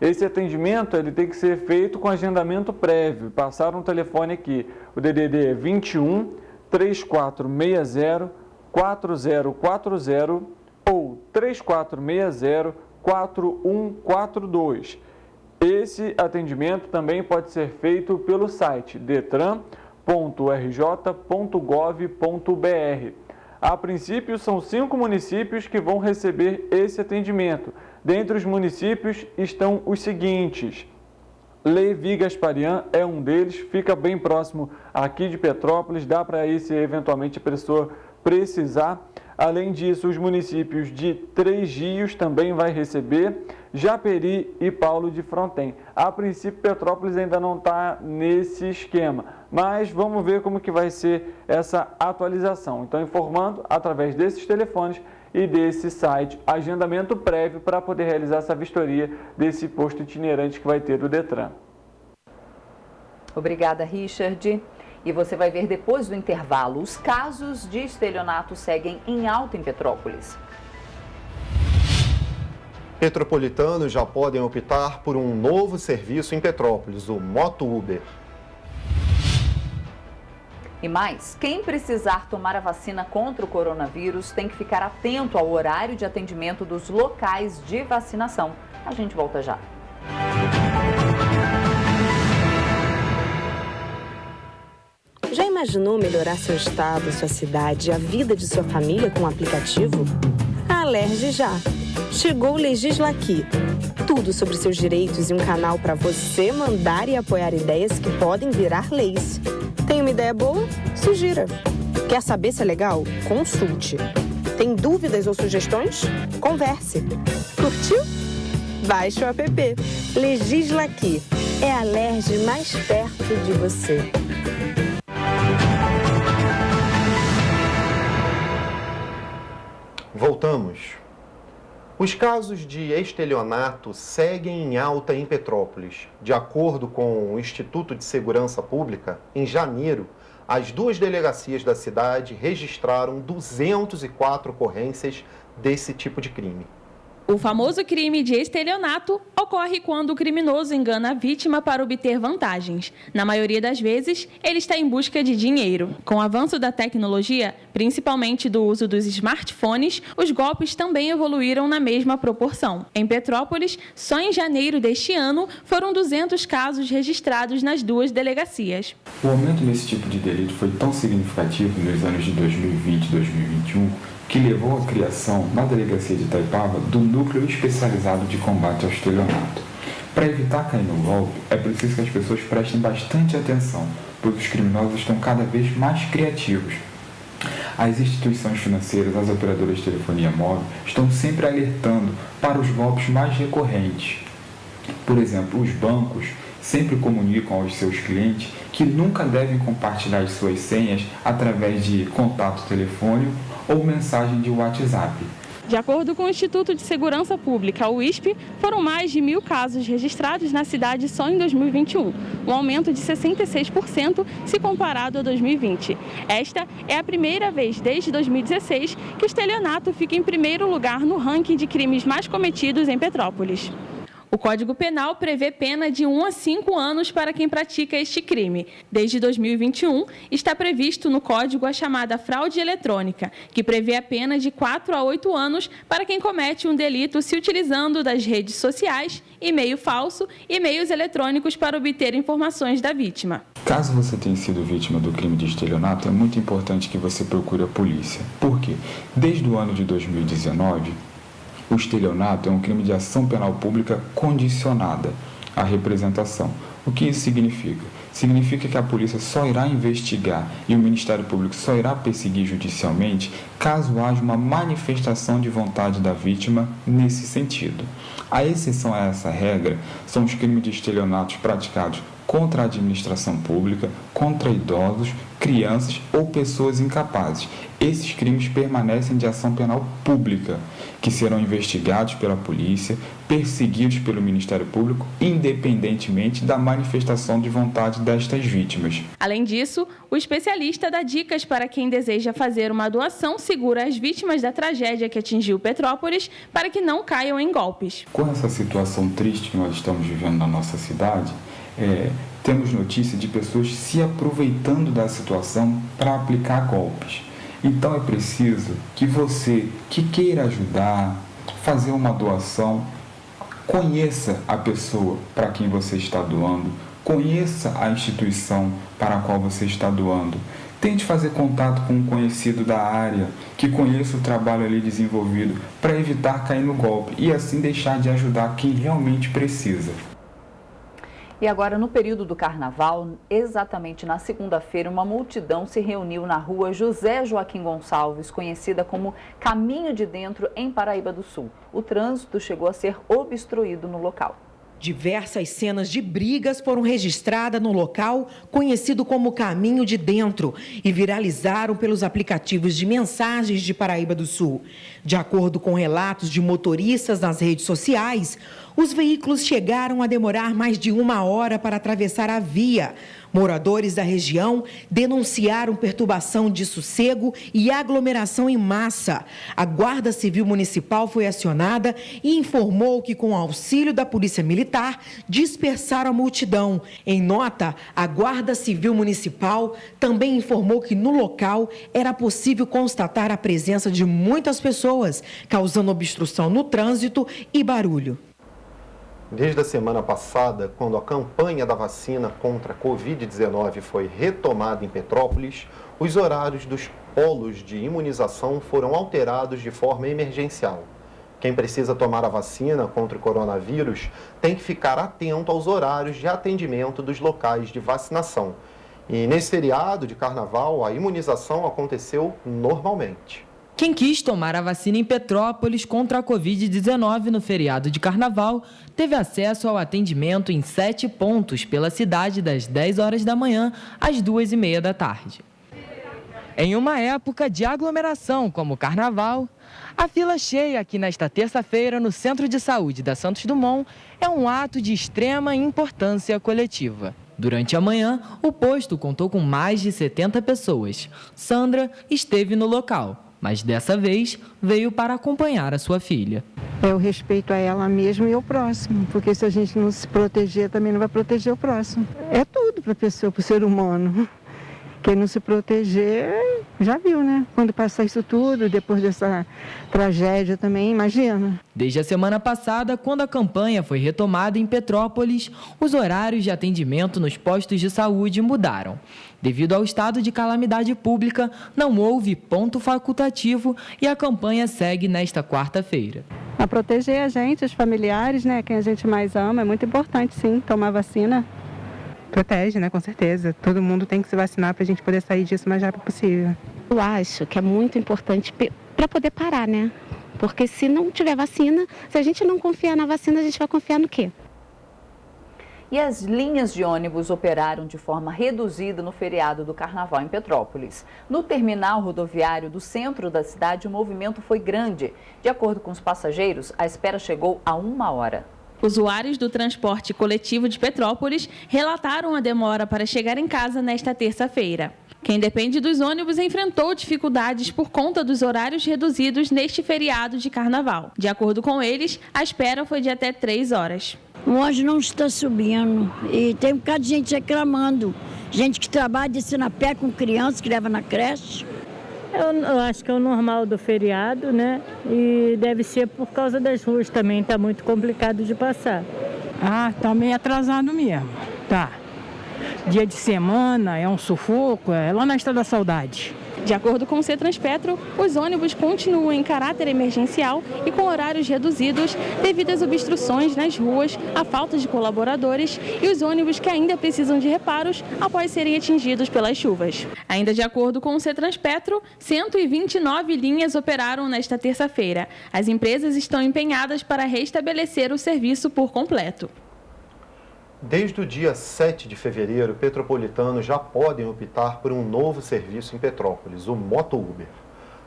Esse atendimento ele tem que ser feito com agendamento prévio. Passaram um telefone aqui, o DDD é 21 3460 4040 ou 3460 4142. Esse atendimento também pode ser feito pelo site detran.rj.gov.br. A princípio, são 5 municípios que vão receber esse atendimento. Dentre os municípios estão os seguintes: Levi Gasparian é um deles, fica bem próximo aqui de Petrópolis, dá para ir se eventualmente a pessoa precisar. Além disso, os municípios de Três Rios também vai receber, Japeri e Paulo de Fronten. A princípio, Petrópolis ainda não está nesse esquema, mas vamos ver como que vai ser essa atualização. Então, informando através desses telefones e desse site, agendamento prévio para poder realizar essa vistoria desse posto itinerante que vai ter o Detran. Obrigada, Richard. E você vai ver depois do intervalo, os casos de estelionato seguem em alta em Petrópolis. Petropolitanos já podem optar por um novo serviço em Petrópolis, o Moto Uber. E mais, quem precisar tomar a vacina contra o coronavírus tem que ficar atento ao horário de atendimento dos locais de vacinação. A gente volta já. Já imaginou melhorar seu estado, sua cidade e a vida de sua família com um aplicativo? A Alerj já. Chegou o Legisla Aqui. Tudo sobre seus direitos e um canal para você mandar e apoiar ideias que podem virar leis. Tem uma ideia boa? Sugira. Quer saber se é legal? Consulte. Tem dúvidas ou sugestões? Converse. Curtiu? Baixe o app. Legisla Aqui. É a Alerj mais perto de você. Voltamos. Os casos de estelionato seguem em alta em Petrópolis. De acordo com o Instituto de Segurança Pública, em janeiro, as duas delegacias da cidade registraram 204 ocorrências desse tipo de crime. O famoso crime de estelionato ocorre quando o criminoso engana a vítima para obter vantagens. Na maioria das vezes, ele está em busca de dinheiro. Com o avanço da tecnologia, principalmente do uso dos smartphones, os golpes também evoluíram na mesma proporção. Em Petrópolis, só em janeiro deste ano, foram 200 casos registrados nas duas delegacias. O aumento desse tipo de delito foi tão significativo nos anos de 2020 e 2021, que levou à criação, na delegacia de Itaipava, do Núcleo Especializado de Combate ao Estelionato. Para evitar cair no golpe, é preciso que as pessoas prestem bastante atenção, pois os criminosos estão cada vez mais criativos. As instituições financeiras, as operadoras de telefonia móvel, estão sempre alertando para os golpes mais recorrentes. Por exemplo, os bancos sempre comunicam aos seus clientes que nunca devem compartilhar as suas senhas através de contato telefônico ou mensagem de WhatsApp. De acordo com o Instituto de Segurança Pública, o ISP, foram mais de 1.000 casos registrados na cidade só em 2021, um aumento de 66% se comparado a 2020. Esta é a primeira vez desde 2016 que o estelionato fica em primeiro lugar no ranking de crimes mais cometidos em Petrópolis. O Código Penal prevê pena de 1 a 5 anos para quem pratica este crime. Desde 2021, está previsto no Código a chamada fraude eletrônica, que prevê a pena de 4 a 8 anos para quem comete um delito se utilizando das redes sociais, e-mail falso e meios eletrônicos para obter informações da vítima. Caso você tenha sido vítima do crime de estelionato, é muito importante que você procure a polícia. Por quê? Desde o ano de 2019, o estelionato é um crime de ação penal pública condicionada à representação. O que isso significa? Significa que a polícia só irá investigar e o Ministério Público só irá perseguir judicialmente caso haja uma manifestação de vontade da vítima nesse sentido. A exceção a essa regra são os crimes de estelionatos praticados contra a administração pública, contra idosos, crianças ou pessoas incapazes. Esses crimes permanecem de ação penal pública, que serão investigados pela polícia, perseguidos pelo Ministério Público, independentemente da manifestação de vontade destas vítimas. Além disso, o especialista dá dicas para quem deseja fazer uma doação segura às vítimas da tragédia que atingiu Petrópolis, para que não caiam em golpes. Com essa situação triste que nós estamos vivendo na nossa cidade, temos notícia de pessoas se aproveitando da situação para aplicar golpes. Então é preciso que você, que queira ajudar, fazer uma doação, conheça a pessoa para quem você está doando, conheça a instituição para a qual você está doando. Tente fazer contato com um conhecido da área, que conheça o trabalho ali desenvolvido, para evitar cair no golpe e assim deixar de ajudar quem realmente precisa. E agora, no período do carnaval, exatamente na segunda-feira, uma multidão se reuniu na rua José Joaquim Gonçalves, conhecida como Caminho de Dentro, em Paraíba do Sul. O trânsito chegou a ser obstruído no local. Diversas cenas de brigas foram registradas no local conhecido como Caminho de Dentro e viralizaram pelos aplicativos de mensagens de Paraíba do Sul. De acordo com relatos de motoristas nas redes sociais, Os veículos chegaram a demorar mais de 1 hora para atravessar a via. Moradores da região denunciaram perturbação de sossego e aglomeração em massa. A Guarda Civil Municipal foi acionada e informou que, com o auxílio da Polícia Militar, dispersaram a multidão. Em nota, a Guarda Civil Municipal também informou que no local era possível constatar a presença de muitas pessoas, causando obstrução no trânsito e barulho. Desde a semana passada, quando a campanha da vacina contra a Covid-19 foi retomada em Petrópolis, os horários dos polos de imunização foram alterados de forma emergencial. Quem precisa tomar a vacina contra o coronavírus tem que ficar atento aos horários de atendimento dos locais de vacinação. E nesse feriado de carnaval, a imunização aconteceu normalmente. Quem quis tomar a vacina em Petrópolis contra a Covid-19 no feriado de carnaval teve acesso ao atendimento em 7 pontos pela cidade das 10 horas da manhã às 2h30 da tarde. Em uma época de aglomeração como o carnaval, a fila cheia aqui nesta terça-feira no Centro de Saúde da Santos Dumont é um ato de extrema importância coletiva. Durante a manhã, o posto contou com mais de 70 pessoas. Sandra esteve no local, mas dessa vez veio para acompanhar a sua filha. É o respeito a ela mesma e ao próximo, porque se a gente não se proteger, também não vai proteger o próximo. É tudo para a pessoa, para o ser humano. Quem não se proteger, já viu, né? Quando passa isso tudo, depois dessa tragédia também, imagina. Desde a semana passada, quando a campanha foi retomada em Petrópolis, os horários de atendimento nos postos de saúde mudaram. Devido ao estado de calamidade pública, não houve ponto facultativo e a campanha segue nesta quarta-feira. A proteger a gente, os familiares, né? Quem a gente mais ama, é muito importante, sim, tomar vacina. Protege, né? Com certeza. Todo mundo tem que se vacinar para a gente poder sair disso o mais rápido possível. Eu acho que é muito importante para poder parar, né? Porque se não tiver vacina, se a gente não confiar na vacina, a gente vai confiar no quê? E as linhas de ônibus operaram de forma reduzida no feriado do Carnaval em Petrópolis. No terminal rodoviário do centro da cidade, o movimento foi grande. De acordo com os passageiros, a espera chegou a 1 hora. Usuários do transporte coletivo de Petrópolis relataram a demora para chegar em casa nesta terça-feira. Quem depende dos ônibus enfrentou dificuldades por conta dos horários reduzidos neste feriado de carnaval. De acordo com eles, a espera foi de até 3 horas. O ônibus não está subindo e tem um bocado de gente reclamando. Gente que trabalha descendo a pé com crianças que leva na creche. Eu acho que é o normal do feriado, né? E deve ser por causa das ruas também, está muito complicado de passar. Ah, tá meio atrasado mesmo, tá. Dia de semana, é um sufoco, é lá na Estrada da Saudade. De acordo com o CETRANSPETRO, os ônibus continuam em caráter emergencial e com horários reduzidos devido às obstruções nas ruas, a falta de colaboradores e os ônibus que ainda precisam de reparos após serem atingidos pelas chuvas. Ainda de acordo com o CETRANSPETRO, 129 linhas operaram nesta terça-feira. As empresas estão empenhadas para restabelecer o serviço por completo. Desde o dia 7 de fevereiro, petropolitanos já podem optar por um novo serviço em Petrópolis, o Moto Uber.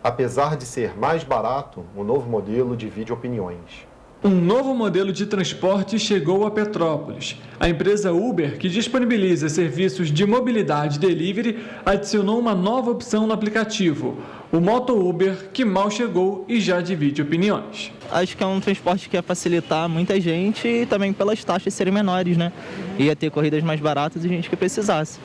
Apesar de ser mais barato, o novo modelo divide opiniões. Um novo modelo de transporte chegou a Petrópolis. A empresa Uber, que disponibiliza serviços de mobilidade delivery, adicionou uma nova opção no aplicativo, o Moto Uber, que mal chegou e já divide opiniões. Acho que é um transporte que ia facilitar muita gente e também pelas taxas serem menores, né? Ia ter corridas mais baratas e gente que precisasse.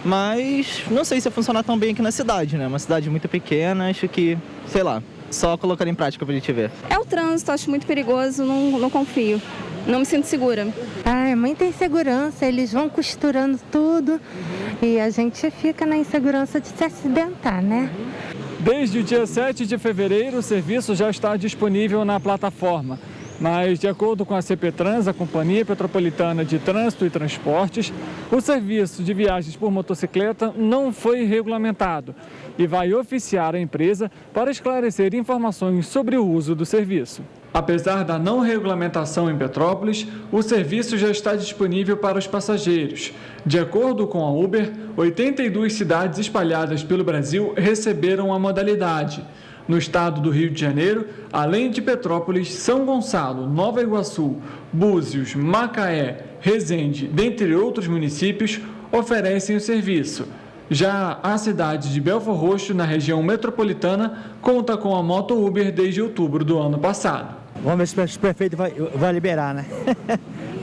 Mas não sei se ia funcionar tão bem aqui na cidade, né? Uma cidade muito pequena, acho que, sei lá, só colocar em prática pra gente ver. É o trânsito, acho muito perigoso, não confio. Não me sinto segura. É muita insegurança, eles vão costurando tudo e a gente fica na insegurança de se acidentar, né? Desde o dia 7 de fevereiro, o serviço já está disponível na plataforma. Mas, de acordo com a CPTrans, a Companhia Petropolitana de Trânsito e Transportes, o serviço de viagens por motocicleta não foi regulamentado e vai oficiar a empresa para esclarecer informações sobre o uso do serviço. Apesar da não regulamentação em Petrópolis, o serviço já está disponível para os passageiros. De acordo com a Uber, 82 cidades espalhadas pelo Brasil receberam a modalidade. No estado do Rio de Janeiro, além de Petrópolis, São Gonçalo, Nova Iguaçu, Búzios, Macaé, Resende, dentre outros municípios, oferecem o serviço. Já a cidade de Belford Roxo, na região metropolitana, conta com a moto Uber desde outubro do ano passado. Vamos ver se o prefeito vai liberar, né?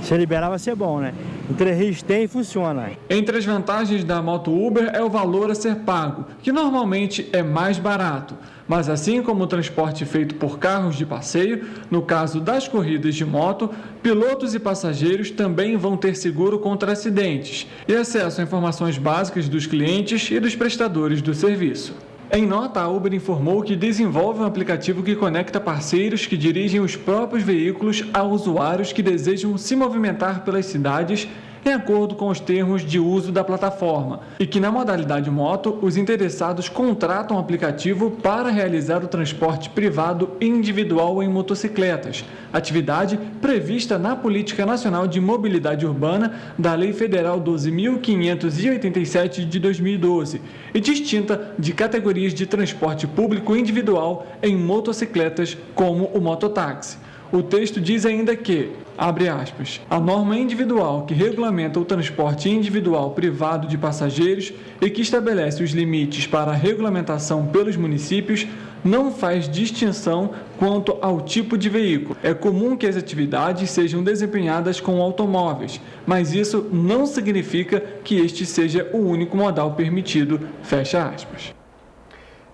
Se liberar vai ser bom, né? O Três Rios tem e funciona. Entre as vantagens da moto Uber é o valor a ser pago, que normalmente é mais barato. Mas assim como o transporte feito por carros de passeio, no caso das corridas de moto, pilotos e passageiros também vão ter seguro contra acidentes e acesso a informações básicas dos clientes e dos prestadores do serviço. Em nota, a Uber informou que desenvolve um aplicativo que conecta parceiros que dirigem os próprios veículos a usuários que desejam se movimentar pelas cidades em acordo com os termos de uso da plataforma, e que na modalidade moto, os interessados contratam o aplicativo para realizar o transporte privado individual em motocicletas, atividade prevista na Política Nacional de Mobilidade Urbana da Lei Federal 12.587 de 2012, e distinta de categorias de transporte público individual em motocicletas, como o mototáxi. O texto diz ainda que, abre aspas, a norma individual que regulamenta o transporte individual privado de passageiros e que estabelece os limites para a regulamentação pelos municípios não faz distinção quanto ao tipo de veículo. É comum que as atividades sejam desempenhadas com automóveis, mas isso não significa que este seja o único modal permitido, fecha aspas.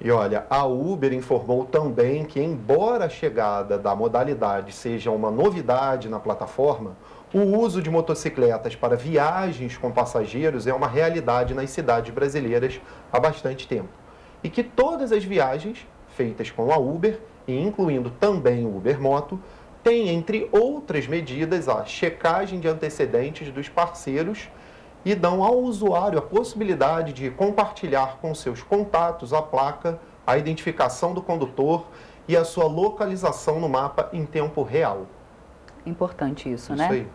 E olha, a Uber informou também que, embora a chegada da modalidade seja uma novidade na plataforma, o uso de motocicletas para viagens com passageiros é uma realidade nas cidades brasileiras há bastante tempo. E que todas as viagens feitas com a Uber, e incluindo também o Uber Moto, têm, entre outras medidas, a checagem de antecedentes dos parceiros e dão ao usuário a possibilidade de compartilhar com seus contatos a placa, a identificação do condutor e a sua localização no mapa em tempo real. Importante isso, né? Isso aí.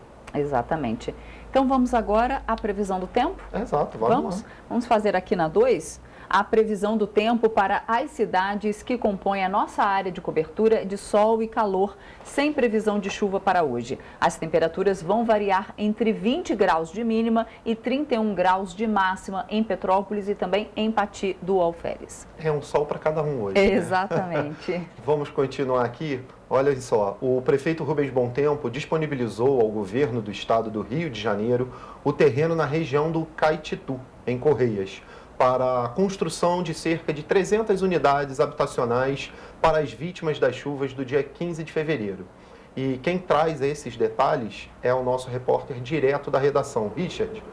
Exatamente. Então vamos agora à previsão do tempo? Exato, vamos fazer aqui na 2 a previsão do tempo para as cidades que compõem a nossa área de cobertura de sol e calor, sem previsão de chuva para hoje. As temperaturas vão variar entre 20 graus de mínima e 31 graus de máxima em Petrópolis e também em Pati do Alferes. É um sol para cada um hoje. Exatamente. Né? Vamos continuar aqui. Olha só, o prefeito Rubens Bom Tempo disponibilizou ao governo do estado do Rio de Janeiro o terreno na região do Caititu, em Correias, para a construção de cerca de 300 unidades habitacionais para as vítimas das chuvas do dia 15 de fevereiro. E quem traz esses detalhes é o nosso repórter direto da redação, Richard.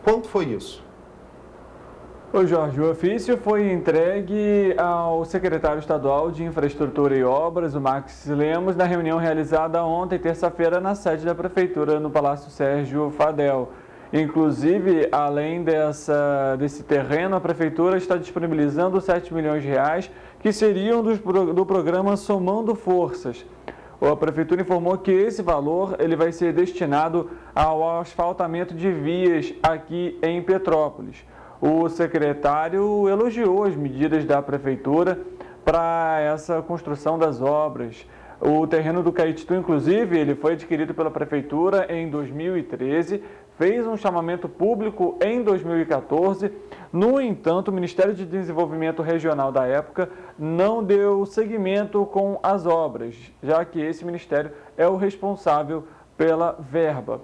Quanto foi isso? Ô Jorge, o ofício foi entregue ao secretário estadual de Infraestrutura e Obras, o Max Lemos, na reunião realizada ontem, terça-feira, na sede da Prefeitura, no Palácio Sérgio Fadel. Inclusive, além desse terreno, a Prefeitura está disponibilizando 7 milhões de reais, que seriam do programa Somando Forças. A Prefeitura informou que esse valor ele vai ser destinado ao asfaltamento de vias aqui em Petrópolis. O secretário elogiou as medidas da Prefeitura para essa construção das obras. O terreno do Caititu, inclusive, ele foi adquirido pela Prefeitura em 2013, fez um chamamento público em 2014. No entanto, o Ministério de Desenvolvimento Regional da época não deu seguimento com as obras, já que esse ministério é o responsável pela verba.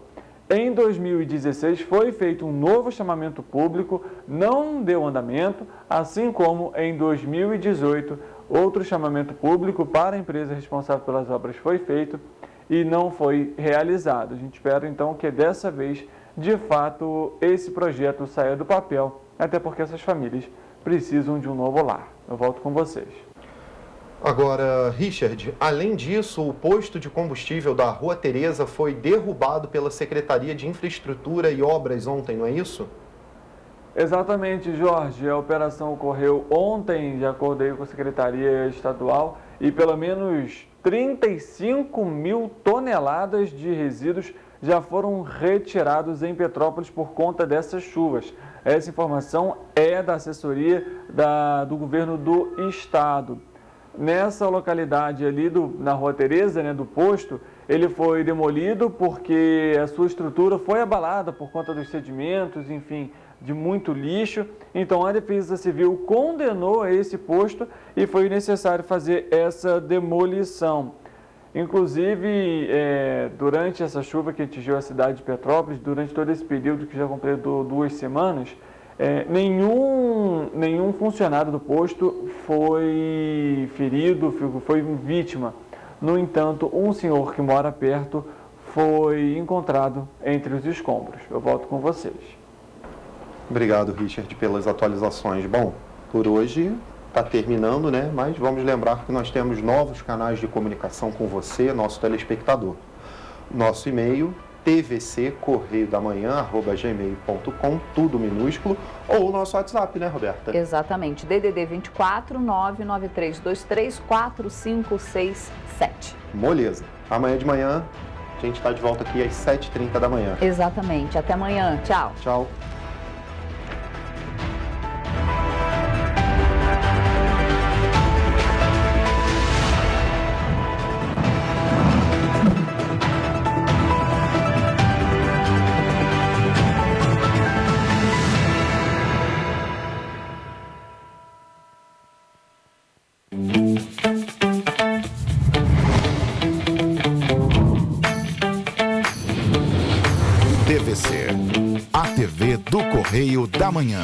Em 2016 foi feito um novo chamamento público, não deu andamento, assim como em 2018 outro chamamento público para a empresa responsável pelas obras foi feito e não foi realizado. A gente espera então que dessa vez, de fato, esse projeto saia do papel, até porque essas famílias precisam de um novo lar. Eu volto com vocês. Agora, Richard, além disso, o posto de combustível da Rua Tereza foi derrubado pela Secretaria de Infraestrutura e Obras ontem, não é isso? Exatamente, Jorge. A operação ocorreu ontem, de acordo com a Secretaria Estadual, e pelo menos 35 mil toneladas de resíduos já foram retirados em Petrópolis por conta dessas chuvas. Essa informação é da assessoria do governo do estado. nessa localidade ali na Rua Tereza, né, do posto, ele foi demolido porque a sua estrutura foi abalada por conta dos sedimentos, enfim, de muito lixo. Então a Defesa Civil condenou esse posto e foi necessário fazer essa demolição. Inclusive, durante essa chuva que atingiu a cidade de Petrópolis, durante todo esse período que já completou 2 semanas, nenhum funcionário do posto foi ferido, foi vítima. No entanto, um senhor que mora perto foi encontrado entre os escombros. Eu volto com vocês. Obrigado, Richard, pelas atualizações. Bom, por hoje está terminando, né? Mas vamos lembrar que nós temos novos canais de comunicação com você, nosso telespectador. Nosso e-mail, tvccorreiodamanhã@gmail.com, tudo minúsculo, ou o nosso WhatsApp, né, Roberta? Exatamente, DDD 24 99323 4567. Moleza. Amanhã de manhã, a gente está de volta aqui às 7h30 da manhã. Exatamente, até amanhã. Tchau. Tchau. TVC, a TV do Correio da Manhã.